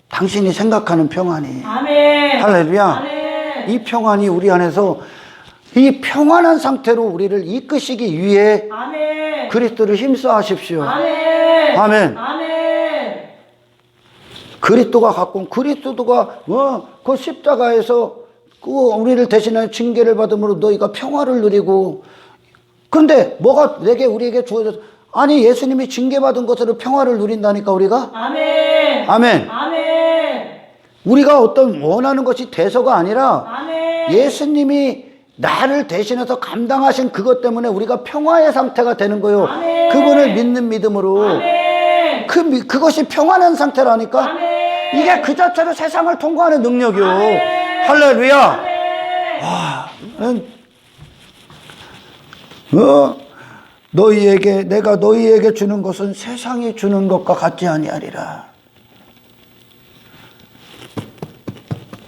당신이 생각하는 평안이. 아멘. 할렐루야. 아멘. 이 평안이 우리 안에서 이 평안한 상태로 우리를 이끄시기 위해 아멘. 그리스도를 힘써 하십시오. 아멘. 아멘. 아멘. 그리스도가 갖고 온 그리스도가 그 십자가에서 그 우리를 대신하여 징계를 받음으로 너희가 평화를 누리고, 그런데 뭐가 우리에게 주어져서, 아니 예수님이 징계받은 것으로 평화를 누린다니까 우리가. 아멘. 아멘. 아멘. 우리가 어떤 원하는 것이 돼서가 아니라 아멘. 예수님이 나를 대신해서 감당하신 그것 때문에 우리가 평화의 상태가 되는 거예요. 아멘. 그분을 믿는 믿음으로. 아멘. 그것이 평안한 상태라니까. 아멘. 이게 그 자체로 세상을 통과하는 능력이요. 아멘. 할렐루야. 아멘. 내가 너희에게 주는 것은 세상이 주는 것과 같지 아니하리라.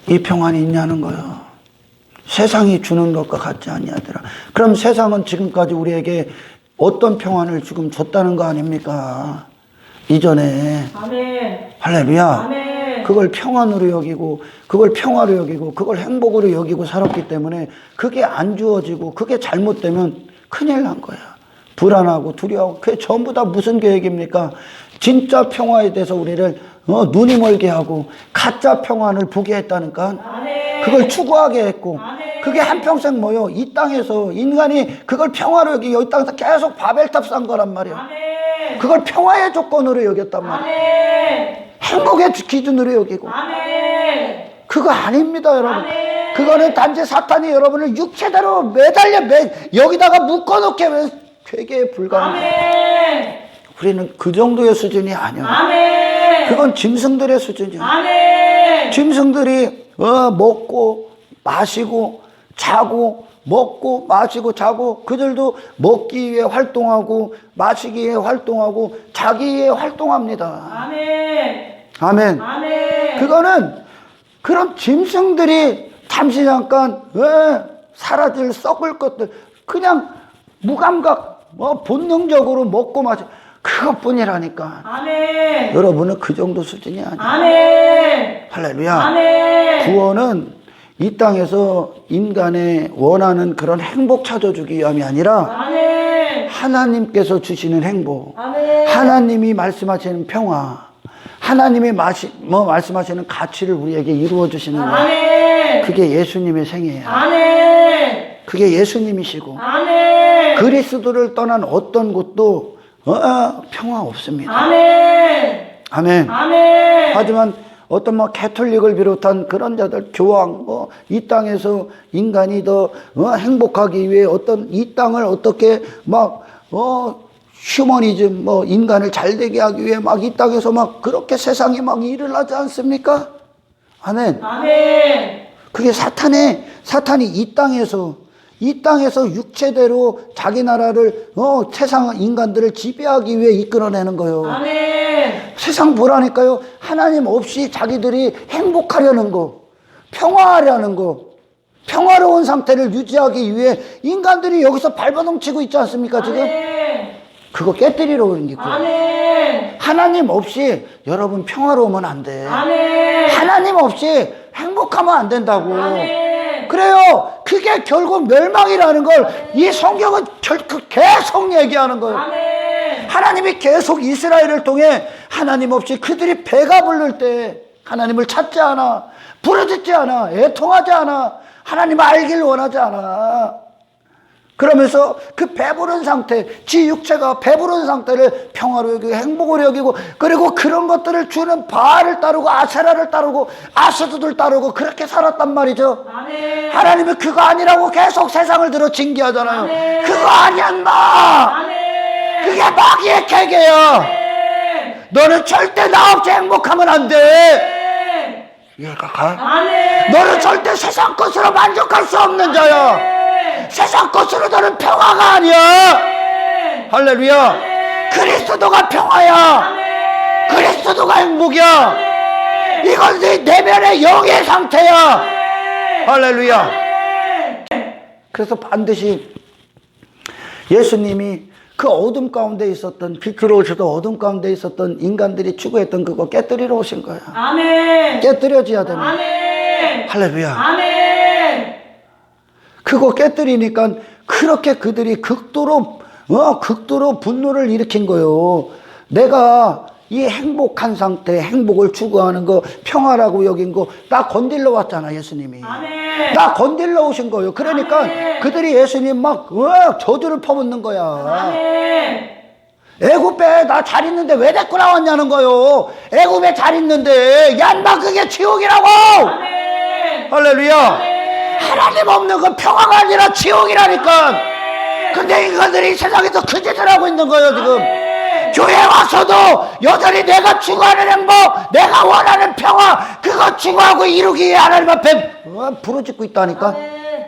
이 평안이 있냐는 거예요. 세상이 주는 것과 같지 아니하더라. 그럼 세상은 지금까지 우리에게 어떤 평안을 지금 줬다는 거 아닙니까? 이전에. 아멘. 할렐루야. 아멘. 그걸 평안으로 여기고, 그걸 평화로 여기고, 그걸 행복으로 여기고 살았기 때문에 그게 안 주어지고 그게 잘못되면 큰일 난 거야. 불안하고 두려워하고. 그게 전부 다 무슨 계획입니까? 진짜 평화에 대해서 우리를 눈이 멀게 하고 가짜 평안을 보게 했다니까. 아멘. 그걸 추구하게 했고. 아멘. 그게 한평생 뭐요? 이 땅에서 인간이 그걸 평화로 여기고 이 땅에서 계속 바벨탑 쌓은 거란 말이야. 아멘. 그걸 평화의 조건으로 여겼단 말이야. 아멘. 행복의 기준으로 여기고. 아멘. 그거 아닙니다, 여러분. 아멘. 그거는 단지 사탄이 여러분을 육체대로 매달려 여기다가 묶어놓게 회개에 불과합니다. 아멘. 우리는 그 정도의 수준이 아니야. 아멘. 그건 짐승들의 수준이야. 아멘. 짐승들이 먹고 마시고 자고 먹고 마시고 자고, 그들도 먹기 위해 활동하고 마시기 위해 활동하고 자기 위해 활동합니다. 아멘. 아멘. 아멘. 그거는 그런 짐승들이 잠시 잠깐 사라질 썩을 것들 그냥 무감각 본능적으로 먹고 마시, 그것뿐이라니까. 아멘. 여러분은 그 정도 수준이 아니야. 아멘. 할렐루야. 아멘. 구원은 이 땅에서 인간의 원하는 그런 행복 찾아주기 위함이 아니라 아멘. 하나님께서 주시는 행복, 아멘. 하나님이 말씀하시는 평화, 하나님이 말씀하시는 가치를 우리에게 이루어 주시는 거예요. 아멘. 그게 예수님의 생애예요. 아멘. 그게 예수님이시고, 아멘. 그리스도를 떠난 어떤 곳도 평화 없습니다. 아멘. 아멘. 아멘. 하지만 어떤 캐톨릭을 비롯한 그런 자들, 교황, 이 땅에서 인간이 더 행복하기 위해 어떤 이 땅을 어떻게 휴머니즘, 인간을 잘되게 하기 위해 이 땅에서 그렇게 세상에 일을 하지 않습니까? 아멘. 아멘. 그게 사탄이 이 땅에서 이 땅에서 육체대로 자기 나라를 세상 인간들을 지배하기 위해 이끌어내는 거예요. 아멘. 세상 보라니까요. 하나님 없이 자기들이 행복하려는 거, 평화하려는 거, 평화로운 상태를 유지하기 위해 인간들이 여기서 발버둥 치고 있지 않습니까 지금? 아멘. 그거 깨뜨리러 오는 게 있고요. 아멘. 하나님 없이 여러분 평화로우면 안 돼. 아멘. 하나님 없이 행복하면 안 된다고. 아멘. 그래요. 그게 결국 멸망이라는 걸 이 성경은 계속 얘기하는 거예요. 아멘. 하나님이 계속 이스라엘을 통해 하나님 없이 그들이 배가 부를 때 하나님을 찾지 않아, 부르짖지 않아, 애통하지 않아, 하나님을 알길 원하지 않아. 그러면서 그 배부른 상태, 지 육체가 배부른 상태를 평화로 여기고 행복으로 여기고, 그리고 그런 것들을 주는 바알을 따르고 아세라를 따르고 아스도를 따르고 그렇게 살았단 말이죠. 아멘. 하나님은 그거 아니라고 계속 세상을 들어 징계하잖아요. 아멘. 그거 아니야 인마. 아멘. 그게 마귀의 계계야. 아멘. 너는 절대 나 없이 행복하면 안 돼. 이해가 가? 아멘. 너는 절대 세상 것으로 만족할 수 없는 자야. 아멘. 세상 것으로 너는 평화가 아니야. 아멘. 할렐루야. 아멘. 그리스도가 평화야. 아멘. 그리스도가 행복이야. 아멘. 이건 네 내면의 영의 상태야. 아멘. 할렐루야. 아멘. 그래서 반드시 예수님이 그 어둠 가운데 있었던, 빛으로 오셔도 어둠 가운데 있었던 인간들이 추구했던 그거 깨뜨리러 오신 거야. 아멘. 깨뜨려져야 되는 거야. 아멘. 할렐루야. 아멘. 그거 깨뜨리니까 그렇게 그들이 극도로 분노를 일으킨 거예요. 내가 이 행복한 상태, 행복을 추구하는 거, 평화라고 여긴 거 나 건들러 왔잖아, 예수님이. 아멘. 나 건들러 오신 거예요. 그러니까 아멘. 그들이 예수님 막 저주를 퍼붓는 거야. 아멘. 애굽에 나 잘 있는데 왜 데리고 나왔냐는 거요. 애굽에 잘 있는데 얀마 그게 지옥이라고. 아멘. 할렐루야. 아멘. 하나님 없는 건 평화가 아니라 지옥이라니까. 아멘. 근데 인간들이 세상에서 그 짓을 하고 있는 거예요 지금. 아멘. 교회 와서도 여전히 내가 추구하는 행복, 내가 원하는 평화, 그거 추구하고 이루기 위해 하나님 앞에 부르짖고 있다니까. 아멘.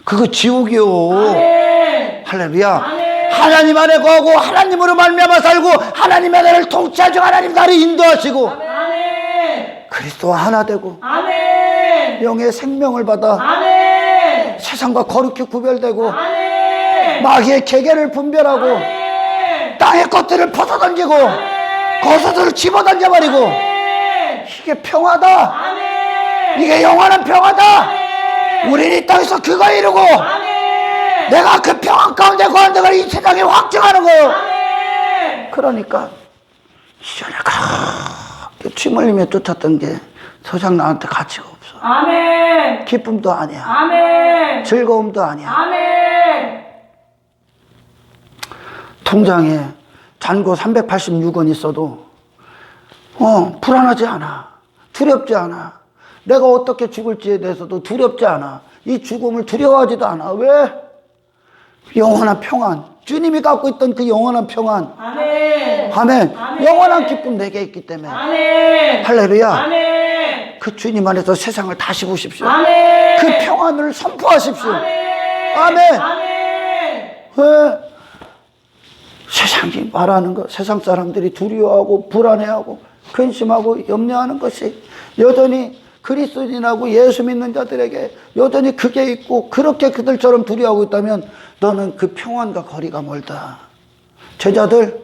그거 지옥이요. 아멘. 할렐루야. 아멘. 하나님 안에 거하고 하나님으로 말미암아 살고 하나님의 나를 통치하시고 하나님 나를 인도하시고 아멘. 그리스도와 하나 되고 아멘. 영의 생명을 받아 아멘. 세상과 거룩히 구별되고 아멘. 마귀의 계계를 분별하고 아멘. 땅의 것들을 벗어던지고 거스들을 집어던져버리고 아멘. 이게 평화다. 아멘. 이게 영원한 평화다. 아멘. 우리는 이 땅에서 그거 이루고 아멘. 내가 그 평화 가운데 거하는 데가 이 세상에 확증하는 거예요. 아멘. 그러니까 시원하게 침 흘리며 쫓았던 게 서장 나한테 가치가 없어. 아멘. 기쁨도 아니야. 아멘. 즐거움도 아니야. 아멘. 통장에 잔고 386원 있어도 불안하지 않아. 두렵지 않아. 내가 어떻게 죽을지에 대해서도 두렵지 않아. 이 죽음을 두려워하지도 않아. 왜? 영원한 평안. 주님이 갖고 있던 그 영원한 평안. 아멘. 아멘. 아멘. 영원한 기쁨 내게 있기 때문에. 아멘. 할렐루야. 아멘. 그 주님 안에서 세상을 다시 보십시오. 아멘. 그 평안을 선포하십시오. 아멘. 아멘. 아멘. 왜? 세상이 말하는 것, 세상 사람들이 두려워하고 불안해하고 근심하고 염려하는 것이 여전히 그리스도인하고 예수 믿는 자들에게 여전히 그게 있고 그렇게 그들처럼 두려워하고 있다면 너는 그 평안과 거리가 멀다. 제자들,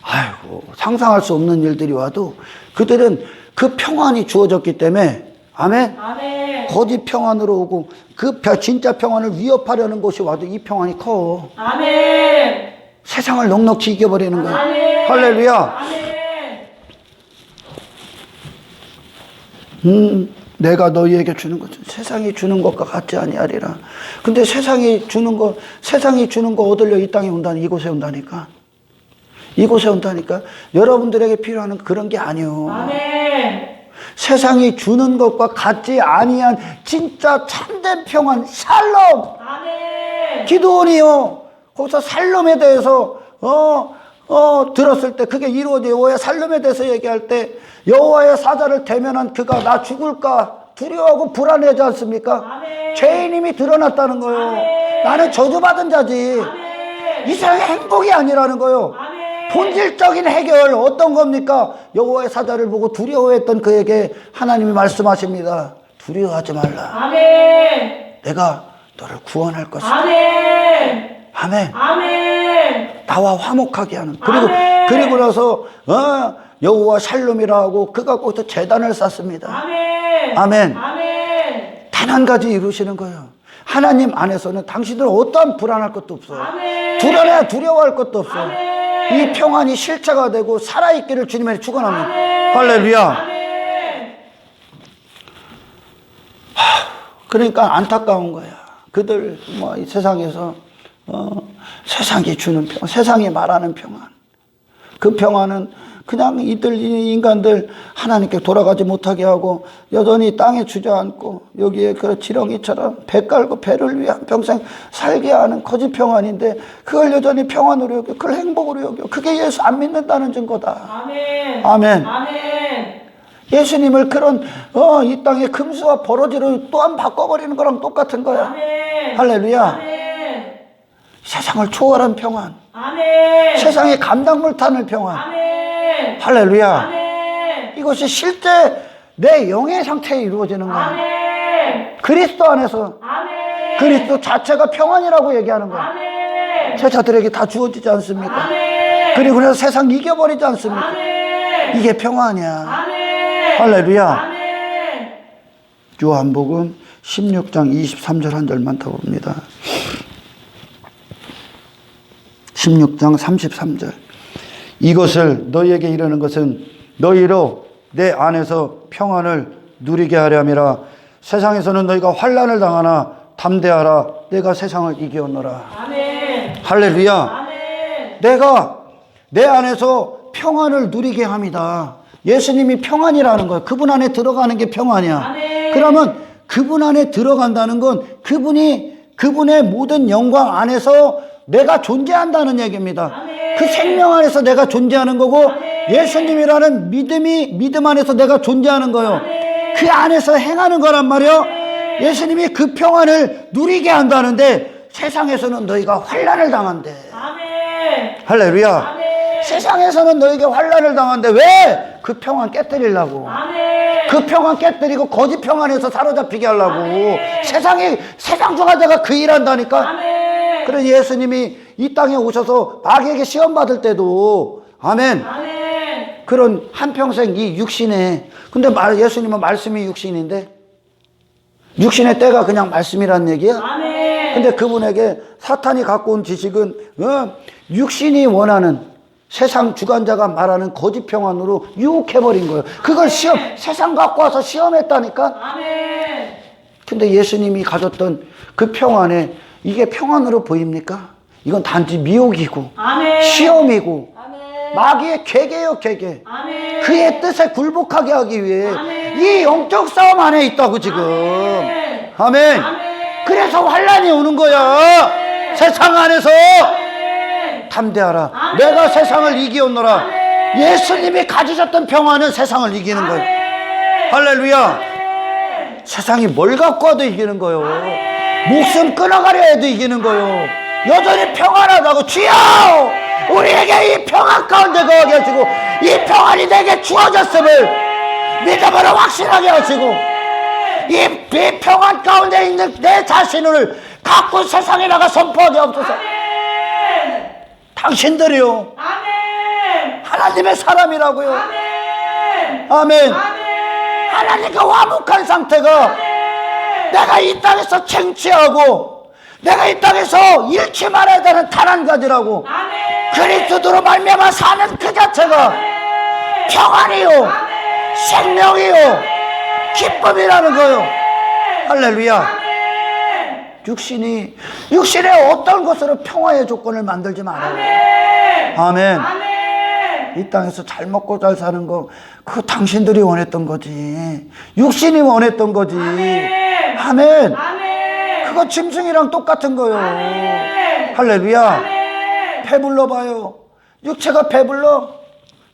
아이고 상상할 수 없는 일들이 와도 그들은 그 평안이 주어졌기 때문에 아멘. 아멘. 거짓 평안으로 오고 그 진짜 평안을 위협하려는 것이 와도 이 평안이 커. 아멘. 세상을 넉넉히 이겨버리는 거야. 아멘. 할렐루야. 아멘. 내가 너희에게 주는 것은 세상이 주는 것과 같지 아니하리라. 근데 세상이 주는 거 얻으려 이 땅에 온다니, 이곳에 온다니까. 이곳에 온다니까. 여러분들에게 필요한 그런 게 아니요. 아멘. 세상이 주는 것과 같지 아니한 진짜 참된 평안, 샬롬. 아멘. 기도원이요. 거기서 살롬에 대해서 들었을 때 그게 이루어져. 여호와의 살롬에 대해서 얘기할 때 여호와의 사자를 대면한 그가 나 죽을까 두려워하고 불안해하지 않습니까? 아멘. 죄인임이 드러났다는 거예요. 아멘. 나는 저주받은 자지. 아멘. 이 세상에 행복이 아니라는 거요. 아멘. 본질적인 해결 어떤 겁니까? 여호와의 사자를 보고 두려워했던 그에게 하나님이 말씀하십니다. 두려워하지 말라. 아멘. 내가 너를 구원할 것이다. 아멘. 아멘. 아멘. 나와 화목하게 하는. 아멘. 그리고 나서 여호와 샬롬이라 하고 그가 거기서 제단을 쌓습니다. 아멘. 아멘. 아멘. 단 한 가지 이루시는 거예요. 하나님 안에서는 당신들은 어떠한 불안할 것도 없어요. 아멘. 두려워할 것도 없어요. 아멘. 이 평안이 실체가 되고 살아있기를 주님의 축원합니다. 아멘. 할렐루야. 아멘. 그러니까 안타까운 거야. 그들 이 세상에서 세상이 주는 평안, 세상이 말하는 평안. 그 평안은 그냥 이 인간들 하나님께 돌아가지 못하게 하고 여전히 땅에 주저앉고 여기에 그 지렁이처럼 배 깔고 배를 위해 한평생 살게 하는 거짓 평안인데 그걸 여전히 평안으로 여겨, 그걸 행복으로 여겨. 그게 예수 안 믿는다는 증거다. 아멘. 아멘. 아멘. 예수님을 그런 이 땅의 금수와 버러지로 또한 바꿔버리는 거랑 똑같은 거야. 아멘. 할렐루야. 아멘. 세상을 초월한 평안, 아멘. 세상에 감당 못하는 평안. 아멘. 할렐루야. 아멘. 이것이 실제 내 영의 상태에 이루어지는 거야. 아멘. 그리스도 안에서 아멘. 그리스도 자체가 평안이라고 얘기하는 거야. 아멘. 제자들에게 다 주어지지 않습니까? 아멘. 그리고 나서 세상 이겨버리지 않습니까? 아멘. 이게 평안이야. 아멘. 할렐루야. 아멘. 요한복음 16장 23절 한 절만 더 봅니다. 16장 33절. 이것을 너희에게 이르는 것은 너희로 내 안에서 평안을 누리게 하려 함이라. 세상에서는 너희가 환난을 당하나 담대하라. 내가 세상을 이기었노라. 아멘. 할렐루야. 아멘. 내가 내 안에서 평안을 누리게 합니다. 예수님이 평안이라는 거예요. 그분 안에 들어가는 게 평안이야. 아멘. 그러면 그분 안에 들어간다는 건 그분의 모든 영광 안에서 내가 존재한다는 얘기입니다. 아멘. 그 생명 안에서 내가 존재하는 거고 아멘. 예수님이라는 믿음 안에서 내가 존재하는 거예요. 아멘. 그 안에서 행하는 거란 말이에요. 아멘. 예수님이 그 평안을 누리게 한다는데 세상에서는 너희가 환난을 당한대. 아멘. 할렐루야. 아멘. 세상에서는 너에게 환난을 당한데 왜? 그 평안 깨뜨리려고. 아멘. 그 평안 깨뜨리고 거짓 평안에서 사로잡히게 하려고. 아멘. 세상 중화자가 그 일한다니까. 아멘. 그래서 예수님이 이 땅에 오셔서 마귀에게 시험 받을 때도 아멘. 아멘. 그런 한평생 이 육신에 근데 예수님은 말씀이 육신인데 육신의 때가 그냥 말씀이란 얘기야. 아멘. 근데 그분에게 사탄이 갖고 온 지식은 육신이 원하는 세상 주관자가 말하는 거짓 평안으로 유혹해버린 거예요. 그걸 세상 갖고 와서 시험했다니까. 아멘. 근데 예수님이 가졌던 그 평안에 이게 평안으로 보입니까? 이건 단지 미혹이고 아멘. 시험이고 아멘. 마귀의 계계요 계계. 아멘. 그의 뜻에 굴복하게 하기 위해 아멘. 이 영적 싸움 안에 있다고 지금. 아멘. 아멘. 아멘. 그래서 환난이 오는 거야. 아멘. 세상 안에서 아멘. 담대하라. 아멘. 내가 세상을 이기었노라. 아멘. 예수님이 가지셨던 평안은 세상을 이기는 거예요. 아멘. 할렐루야. 아멘. 세상이 뭘 갖고 와도 이기는 거예요. 아멘. 목숨 끊어가려 해도 이기는 거예요. 여전히 평안하다고. 주여 우리에게 이 평안 가운데 거하게 하시고 이 평안이 내게 주어졌음을 믿음으로 확신하게 하시고 이 비평안 가운데 있는 내 자신을 갖고 세상에 나가 선포하게 하옵소서. 아멘. 당신들이요 아멘. 하나님의 사람이라고요. 아멘. 아멘. 아멘. 하나님과 화목한 상태가 아멘. 내가 이 땅에서 쟁취하고 내가 이 땅에서 잃지 말아야 되는 단 한 가지라고. 아멘. 그리스도로 말미암아 사는 그 자체가 아멘. 평안이요 아멘. 생명이요 기쁨이라는 거요. 할렐루야. 아멘. 육신의 어떤 것으로 평화의 조건을 만들지 말아요. 아멘. 아멘. 아멘. 이 땅에서 잘 먹고 잘 사는 거 그거 당신들이 원했던 거지. 육신이 원했던 거지. 아멘. 아멘. 아멘. 그거 짐승이랑 똑같은 거요. 아멘. 할렐루야. 아멘. 배불러 봐요. 육체가 배불러.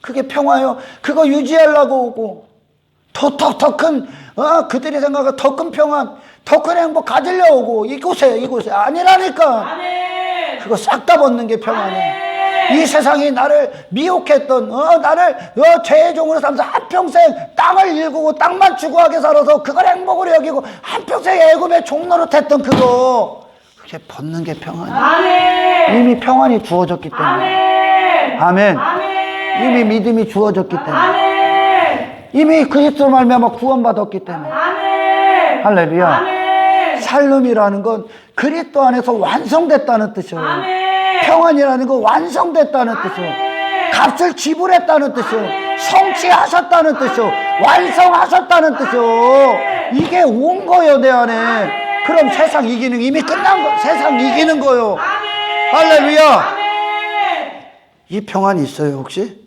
그게 평화요. 그거 유지하려고 오고 더 큰, 그들이 생각하는 더 큰 평안, 더 큰 행복 가지려고 이곳에 아니라니까. 아멘. 그거 싹 다 벗는 게 평안이야. 이 세상이 나를 미혹했던, 나를 죄의 종으로 삼아서 한평생 땅을 일구고 땅만 추구하게 살아서 그걸 행복으로 여기고 한평생 애굽의 종노릇했던 그거, 그게 벗는 게 평안이야. 아멘. 이미 평안이 주어졌기 때문에. 아멘. 아멘. 아멘. 이미 믿음이 주어졌기 때문에. 아멘. 이미 그리스도로 말미암아 구원받았기 때문에. 아멘. 할렐루야. 아멘. 살름이라는 건 그리스도 안에서 완성됐다는 뜻이에요. 아멘. 평안이라는 건 완성됐다는 뜻이에요. 값을 지불했다는 뜻이에요. 성취하셨다는 뜻이에요. 완성하셨다는 뜻이에요. 이게 온 거예요, 내 안에. 그럼 세상 이기는, 이미 끝난 거, 세상 이기는 거예요. 할렐루야. 아멘. 이 평안이 있어요, 혹시?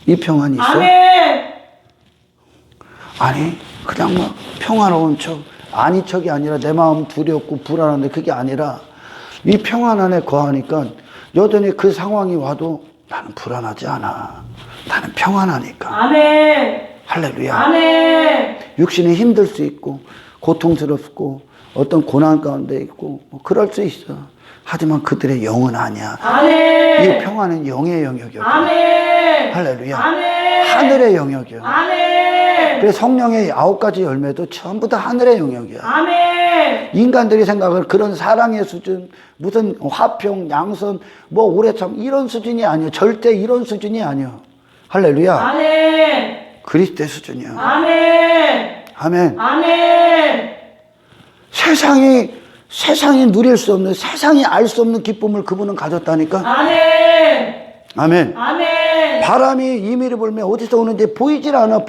이 평안이 있어요? 아멘. 아니, 그냥 막 평화로운 척, 아니 척이 아니라 내 마음 두렵고 불안한데 그게 아니라 이 평안 안에 거하니까 여전히 그 상황이 와도 나는 불안하지 않아. 나는 평안하니까. 아멘. 할렐루야. 아멘. 육신이 힘들 수 있고 고통스럽고 어떤 고난 가운데 있고 뭐 그럴 수 있어. 하지만 그들의 영은 아니야. 아멘. 이 평안은 영의 영역이야. 아멘. 할렐루야. 아멘. 하늘의 영역이야. 아멘. 그래서 성령의 9가지 열매도 전부 다 하늘의 영역이야. 아멘. 인간들이 생각하는 그런 사랑의 수준, 무슨 화평, 양선, 뭐 오래참 이런 수준이 아니에요. 절대 이런 수준이 아니에요. 할렐루야. 아멘. 그리스도의 수준이야. 아멘. 아멘. 아멘. 세상이 누릴 수 없는, 세상이 알 수 없는 기쁨을 그분은 가졌다니까. 아멘. 아멘. 아멘. 바람이 임의를 불면 어디서 오는지 보이질 않아.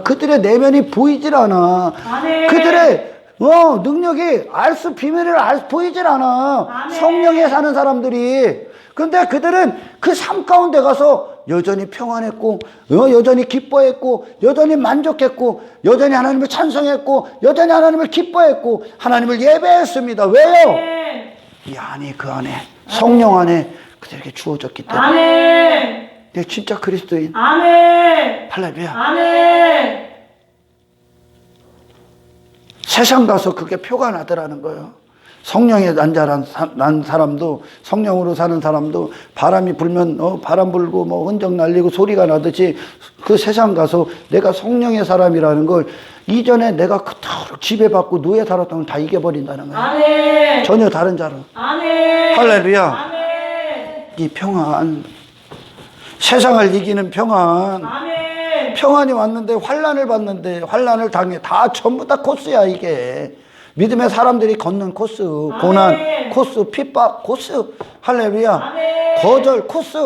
그들의 내면이 보이질 않아. 아멘. 그들의 능력이 비밀을 보이질 않아. 아멘. 성령에 사는 사람들이. 근데 그들은 그 삶 가운데 가서 여전히 평안했고, 여전히 기뻐했고, 여전히 만족했고, 여전히 하나님을 찬송했고, 여전히 하나님을 기뻐했고, 하나님을 예배했습니다. 왜요? 아멘. 이 안이 그 안에, 성령 안에 그들에게 주어졌기 때문에. 아멘. 내 진짜 그리스도인. 아멘. 할렐루야. 아멘. 세상 가서 그게 표가 나더라는 거예요. 성령에 난 사람도, 성령으로 사는 사람도 바람이 불면 바람 불고 뭐 흔적 날리고 소리가 나듯이 그 세상 가서 내가 성령의 사람이라는 걸 이전에 내가 그토록 지배받고 노예 살았던 걸 다 이겨버린다는 거예요. 아멘. 전혀 다른 자로. 아멘. 할렐루야. 아멘. 이 평안, 세상을 이기는 평안. 아멘. 평안이 왔는데 환난을 받는데 환난을 당해. 다 전부 다 코스야 이게. 믿음의 사람들이 걷는 코스, 고난 아멘. 코스, 핍박 코스, 할렐루야. 아멘. 거절 코스,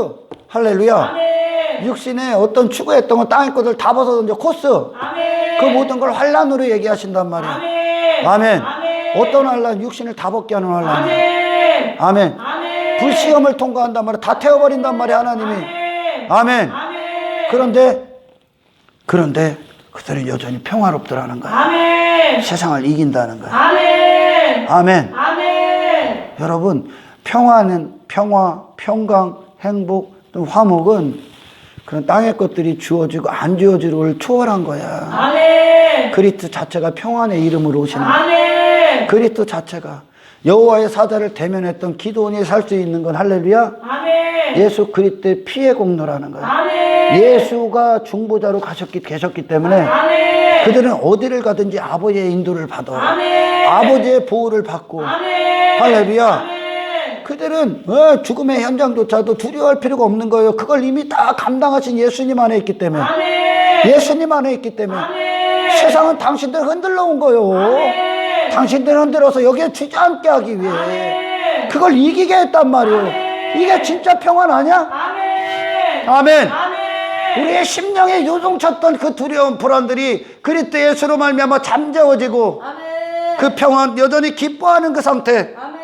할렐루야. 아멘. 육신에 어떤 추구했던 거 땅의 것들 다 벗어던져 코스. 아멘. 그 모든 걸 환난으로 얘기하신단 말이야. 아멘. 아멘. 아멘. 어떤 환난? 육신을 다 벗게 하는 환난. 아멘. 아멘. 아멘. 불시험을 통과한단 말이야. 다 태워버린단 말이야 하나님이. 아멘. 아멘. 아멘. 그런데 그들은 여전히 평화롭더라는 거야. 아멘. 세상을 이긴다는 거야. 아멘. 아멘. 아멘. 여러분, 평화는 평화, 평강, 행복, 또 화목은 그런 땅의 것들이 주어지고 안 주어지고를 초월한 거야. 아멘. 그리스도 자체가 평안의 이름으로 오시는 거야. 아멘. 그리스도 자체가 여호와의 사자를 대면했던 기도원이 살 수 있는 건 할렐루야. 아멘. 예수 그리스도의 피의 공로라는 거야. 아멘. 예수가 중보자로 계셨기 때문에 아멘. 그들은 어디를 가든지 아버지의 인도를 받아. 아멘. 아버지의 보호를 받고. 아멘. 할렐루야. 아멘. 그들은 죽음의 현장조차도 두려워할 필요가 없는 거예요. 그걸 이미 다 감당하신 예수님 안에 있기 때문에. 아멘. 예수님 안에 있기 때문에. 아멘. 세상은 당신들 흔들러 온 거예요. 아멘. 당신들 흔들어서 여기에 주저앉게 하기 위해. 아멘. 그걸 이기게 했단 말이에요. 아멘. 이게 진짜 평안 아니야? 아멘. 아멘. 아멘. 우리의 심령에 요동쳤던 그 두려운 불안들이 그리스도 예수로 말미암아 잠재워지고 아멘. 그 평안 여전히 기뻐하는 그 상태. 아멘.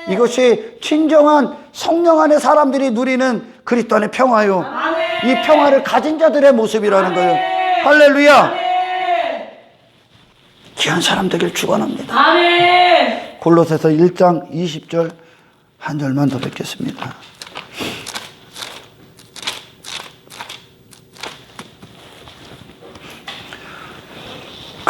이것이 진정한 성령 안의 사람들이 누리는 그리스도 안의 평화요. 아멘. 이 평화를 가진 자들의 모습이라는 거예요. 할렐루야. 아멘. 귀한 사람 되길 축원합니다. 아멘. 골로새서 1장 20절 한 절만 더 뵙겠습니다.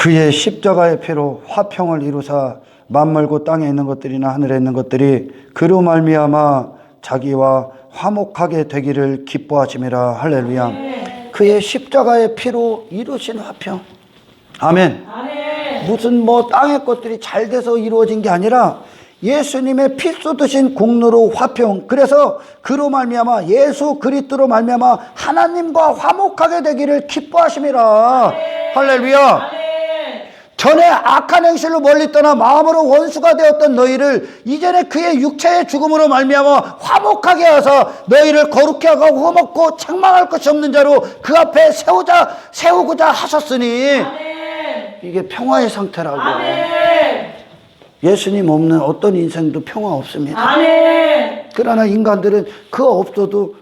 그의 십자가의 피로 화평을 이루사 만물고 땅에 있는 것들이나 하늘에 있는 것들이 그로 말미암아 자기와 화목하게 되기를 기뻐하심이라. 할렐루야. 그의 십자가의 피로 이루신 화평. 아멘. 무슨 뭐 땅의 것들이 잘 돼서 이루어진 게 아니라 예수님의 피 쏟으신 공로로 화평. 그래서 그로 말미암아 예수 그리스도로 말미암아 하나님과 화목하게 되기를 기뻐하심이라. 할렐루야. 전에 악한 행실로 멀리 떠나 마음으로 원수가 되었던 너희를 이제는 그의 육체의 죽음으로 말미암아 화목하게 하사 너희를 거룩히 하고 흠없고 책망할 것이 없는 자로 그 앞에 세우고자 하셨으니. 이게 평화의 상태라고. 예수님 없는 어떤 인생도 평화 없습니다. 그러나 인간들은 그거 없어도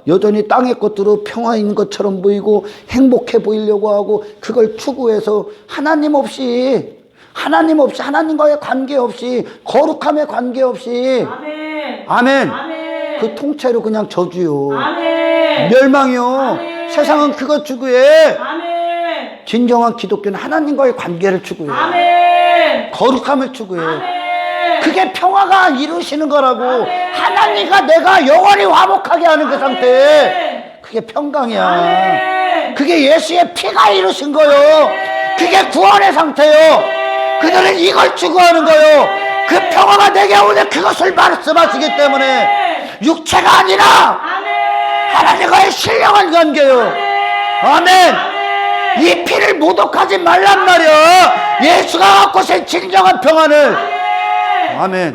여전히 땅의 것들로 평화 있는 것처럼 보이고 행복해 보이려고 하고 그걸 추구해서 하나님 없이 하나님과의 관계없이 거룩함의 관계없이 아멘. 그 통째로 그냥 저주요. 멸망이요. 세상은 그것 추구해. 진정한 기독교는 하나님과의 관계를 추구해. 거룩함을 추구해. 그게 평화가 이루시는 거라고. 하나님과 내가 영원히 화목하게 하는 그 상태. 그게 평강이야. 그게 예수의 피가 이루신 거요. 그게 구원의 상태요. 그들은 이걸 추구하는 거요. 그 평화가 내게 오늘 그것을 말씀하시기 때문에 육체가 아니라 하나님과의 신령한 관계요. 아멘. 이 피를 모독하지 말란 말이야. 예수가 갖고 오신 진정한 평안을. 아멘.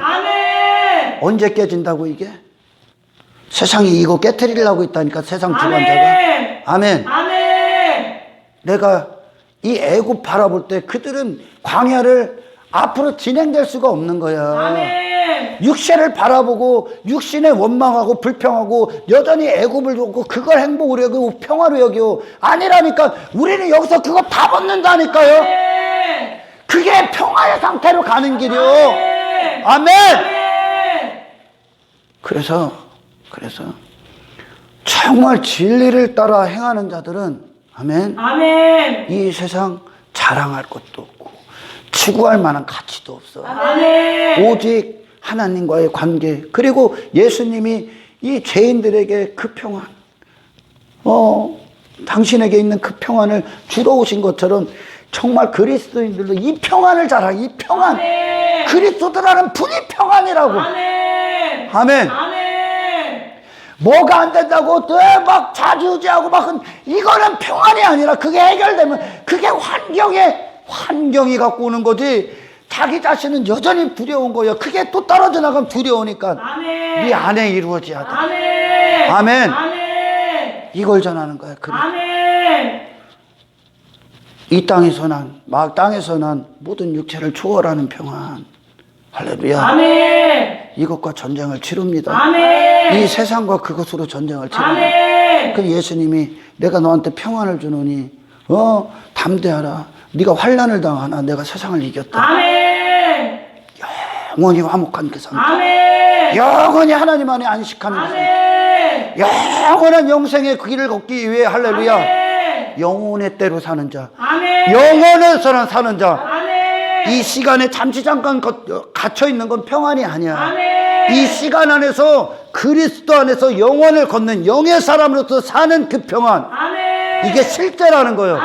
언제 깨진다고 이게? 세상이 이거 깨트리려고 있다니까. 세상 주관자가. 아멘. 내가 이 애굽 바라볼 때 그들은 광야를 앞으로 진행될 수가 없는 거야. 육신을 바라보고 육신에 원망하고 불평하고 여전히 애굽을 보고 그걸 행복으로 여기고 평화로 여기고 아니라니까. 우리는 여기서 그거 다 벗는다니까요. 그게 평화의 상태로 가는 길이요. 아멘. 그래서 정말 진리를 따라 행하는 자들은 아멘. 이 세상 자랑할 것도 없고 추구할 만한 가치도 없어. 오직 하나님과의 관계, 그리고 예수님이 이 죄인들에게 그 평안, 당신에게 있는 그 평안을 주러 오신 것처럼 정말 그리스도인들도 이 평안을 자라. 이 평안. 그리스도라는 분이 평안이라고. 아멘. 뭐가 안 된다고 막 좌지우지하고 막 이거는 평안이 아니라 그게 해결되면 그게 환경이 갖고 오는 거지. 자기 자신은 여전히 두려운 거예요. 그게 또 떨어져 나가면 두려우니까. 네 안에 이루어져야 돼. 아멘. 이걸 전하는 거야. 그래. 이 땅에서 난 모든 육체를 초월하는 평안. 할렐루야. 이것과 전쟁을 치릅니다. 이 세상과 그것으로 전쟁을 치릅니다. 그 예수님이 내가 너한테 평안을 주노니 담대하라. 네가 환난을 당하나 내가 세상을 이겼다. 영원히 화목한 그 상태. 영원히 하나님 안에 안식하는 그 상태. 영원한 영생의 그 길을 걷기 위해 할렐루야. 영혼의 때로 사는 자. 영원에서는 사는 자. 이 시간에 잠깐 갇혀 있는 건 평안이 아니야. 이 시간 안에서 그리스도 안에서 영원을 걷는 영의 사람으로서 사는 그 평안. 이게 실제라는 거예요.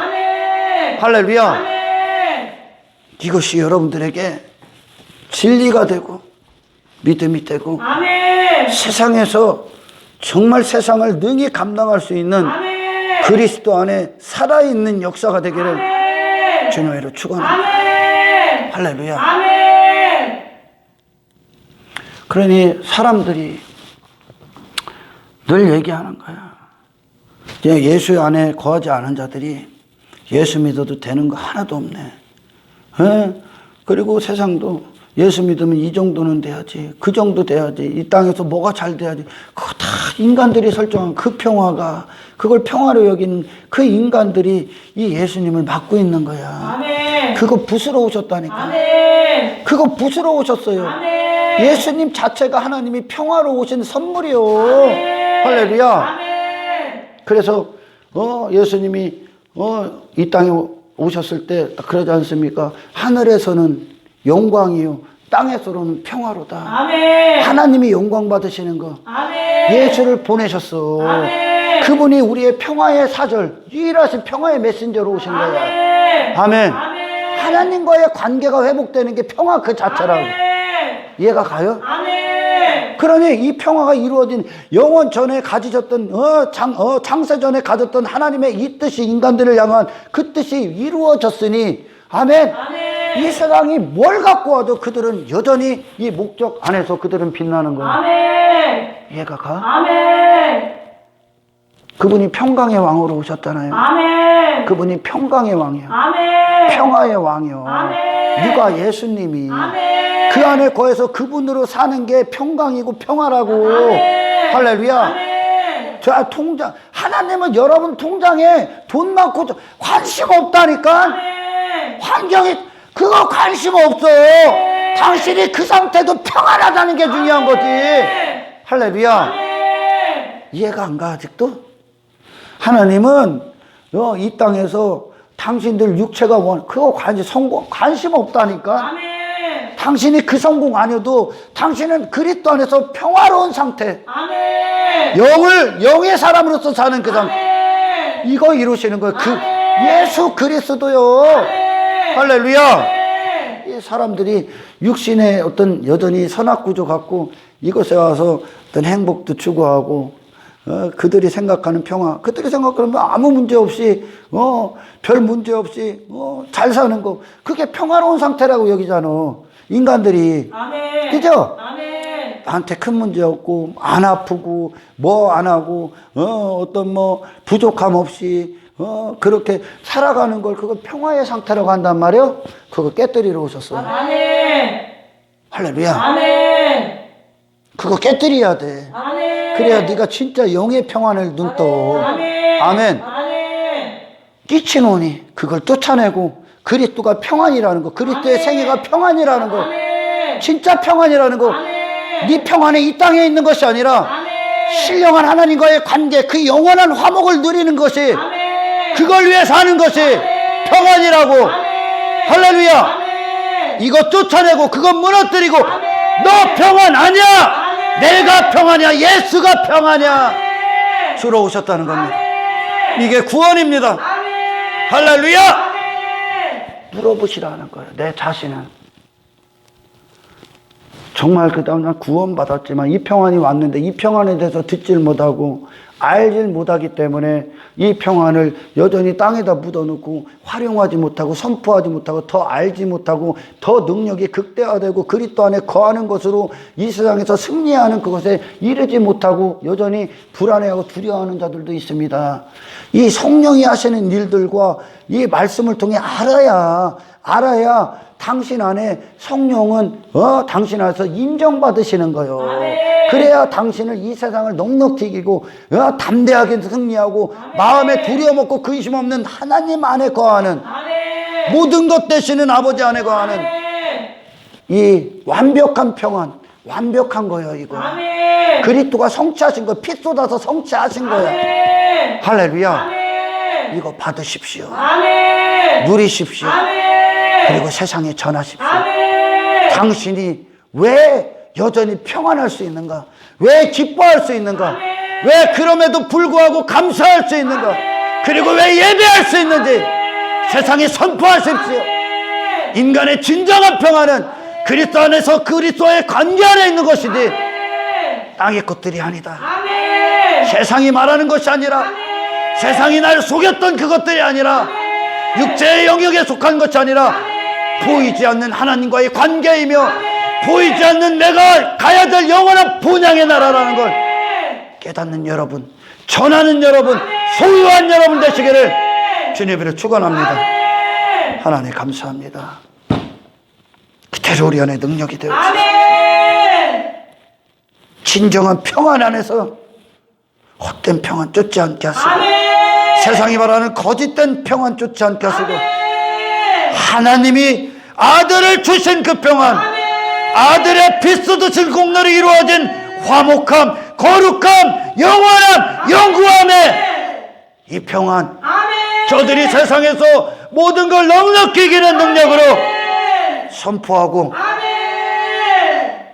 할렐루야. 이것이 여러분들에게 진리가 되고 믿음이 되고 세상에서 정말 세상을 능히 감당할 수 있는 그리스도 안에 살아있는 역사가 되기를 주님의 이름으로 축원합니다. 할렐루야. 그러니 사람들이 늘 얘기하는 거야. 예수 안에 거하지 않은 자들이 예수 믿어도 되는 거 하나도 없네. 그리고 세상도 예수 믿으면 이 정도는 돼야지, 그 정도 돼야지, 이 땅에서 뭐가 잘 돼야지. 그거 다 인간들이 설정한 그 평화가, 그걸 평화로 여긴 그 인간들이 이 예수님을 막고 있는 거야. 아멘. 그거 부수러 오셨다니까. 아멘. 그거 부수러 오셨어요. 아멘. 예수님 자체가 하나님이 평화로 오신 선물이요. 아멘. 할렐루야. 아멘. 그래서 예수님이 이 땅에 오셨을 때 그러지 않습니까? 하늘에서는 영광이요, 땅에서는 평화로다. 아멘. 하나님이 영광 받으시는 거. 아멘. 예수를 보내셨어. 아멘. 그분이 우리의 평화의 사절, 유일하신 평화의 메신저로 오신 거야. 아멘. 아멘. 아멘. 하나님과의 관계가 회복되는 게 평화 그 자체라고. 아멘. 이해가 가요? 아멘. 그러니 이 평화가 이루어진 영원 전에 가지셨던 창세 전에 가졌던 하나님의 이 뜻이 인간들을 향한 그 뜻이 이루어졌으니 아멘. 아멘. 이 세상이 뭘 갖고 와도 그들은 여전히 이 목적 안에서 그들은 빛나는 거예요. 아멘. 이해가 가? 아멘. 그분이 평강의 왕으로 오셨잖아요. 아멘. 그분이 평강의 왕이요, 아멘. 평화의 왕이요. 아멘. 누가? 예수님이. 아멘. 그 안에 거해서 그분으로 사는 게 평강이고 평화라고. 아멘. 할렐루야. 아멘. 저 통장, 하나님은 여러분 통장에 돈 많고 관심 없다니까. 아멘. 환경이 그거 관심 없어. 당신이 그 상태도 평안하다는 게 중요한 거지. 할렐루야. 아멘. 이해가 안 가 아직도? 하나님은 이 땅에서 당신들 육체가 그거 관심 없다니까. 아멘. 당신이 그 성공 아니어도 당신은 그리스도 안에서 평화로운 상태, 아멘. 영의 사람으로서 사는 그 상태, 아멘. 이거 이루시는 거예요. 그 아멘. 예수 그리스도요. 아멘. 할렐루야. 아멘. 이 사람들이 육신의 어떤 여전히 선악구조 갖고 이곳에 와서 어떤 행복도 추구하고 그들이 생각하는 평화, 그들이 생각하는 아무 문제 없이 별 문제 없이 잘 사는 거, 그게 평화로운 상태라고 여기잖아. 인간들이. 아멘. 그죠? 아멘. 나한테 큰 문제 없고 안 아프고 뭐 안 하고 어떤 뭐 부족함 없이 그렇게 살아가는 걸 그걸 평화의 상태라고 한단 말이에요. 그거 깨뜨리러 오셨어. 아멘. 할렐루야. 아멘. 그거 깨뜨려야 돼. 아멘. 그래야 네가 진짜 영의 평안을 눈떠. 아멘. 아멘. 아멘. 끼치노니 그걸 쫓아내고 그리스도가 평안이라는 거, 그리스도의 아멘. 생애가 평안이라는 거, 아멘. 진짜 평안이라는 거. 아멘. 네 평안이 이 땅에 있는 것이 아니라 아멘. 신령한 하나님과의 관계, 그 영원한 화목을 누리는 것이, 아멘. 그걸 위해 사는 것이 아멘. 평안이라고. 아멘. 할렐루야. 아멘. 이거 쫓아내고 그거 무너뜨리고 아멘. 너 평안 아니야. 아멘. 내가 평안이야. 예수가 평안이야. 아멘. 주로 오셨다는 겁니다. 아멘. 이게 구원입니다. 아멘. 할렐루야. 아멘. 물어보시라는 거예요. 내 자신은 정말 그 다음 날 구원받았지만 이 평안이 왔는데 이 평안에 대해서 듣질 못하고 알질 못하기 때문에 이 평안을 여전히 땅에다 묻어놓고 활용하지 못하고 선포하지 못하고 더 알지 못하고 더 능력이 극대화되고 그리스도 안에 거하는 것으로 이 세상에서 승리하는 그것에 이르지 못하고 여전히 불안해하고 두려워하는 자들도 있습니다. 이 성령이 하시는 일들과 이 말씀을 통해 알아야 당신 안에 성령은 당신 안에서 인정받으시는 거예요. 아멘. 그래야 당신을 이 세상을 넉넉히 이기고 담대하게 승리하고 아멘. 마음에 두려움 없고 근심 없는 하나님 안에 거하는 아멘. 모든 것 되시는 아버지 안에 거하는 아멘. 이 완벽한 평안, 완벽한 거예요. 이거 아멘. 그리스도가 성취하신 거, 피 쏟아서 성취하신 거예요. 아멘. 할렐루야. 아멘. 이거 받으십시오. 아멘. 누리십시오. 아멘. 그리고 세상에 전하십시오. 아멘. 당신이 왜 여전히 평안할 수 있는가? 왜 기뻐할 수 있는가? 아멘. 왜 그럼에도 불구하고 감사할 수 있는가? 그리고 왜 예배할 수 있는지 세상에 선포하십시오. 아멘. 인간의 진정한 평안은 그리스도 안에서 그리스도의 관계 안에 있는 것이지 아멘. 땅의 것들이 아니다. 아멘. 세상이 말하는 것이 아니라 세상이 날 속였던 그것들이 아니라 육체의 영역에 속한 것이 아니라 보이지 않는 하나님과의 관계이며 보이지 않는 내가 가야 될 영원한 본향의 나라라는 걸 깨닫는 여러분, 전하는 여러분, 소유한 여러분 되시기를 주님으로 축원합니다. 하나님 감사합니다. 그대로 우리 안에 능력이 되어 주시옵소서. 아멘. 진정한 평안 안에서 헛된 평안 쫓지 않게 하시고 아멘. 세상이 말하는 거짓된 평안 쫓지 않게 하시고 아멘. 하나님이 아들을 주신 그 평안, 아멘. 아들의 피 쏟으신 공로로 이루어진 화목함, 거룩함, 영원함, 영구함의 이 평안 아멘. 저들이 세상에서 모든 걸 넉넉히 이기는 능력으로 선포하고 아멘.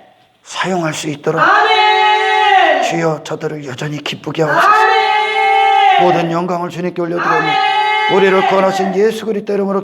사용할 수 있도록 아멘. 주여 저들을 여전히 기쁘게 하옵소서. 아멘. 모든 영광을 주님께 올려드리며 우리를 구원하신 예수 그리스도 이름으로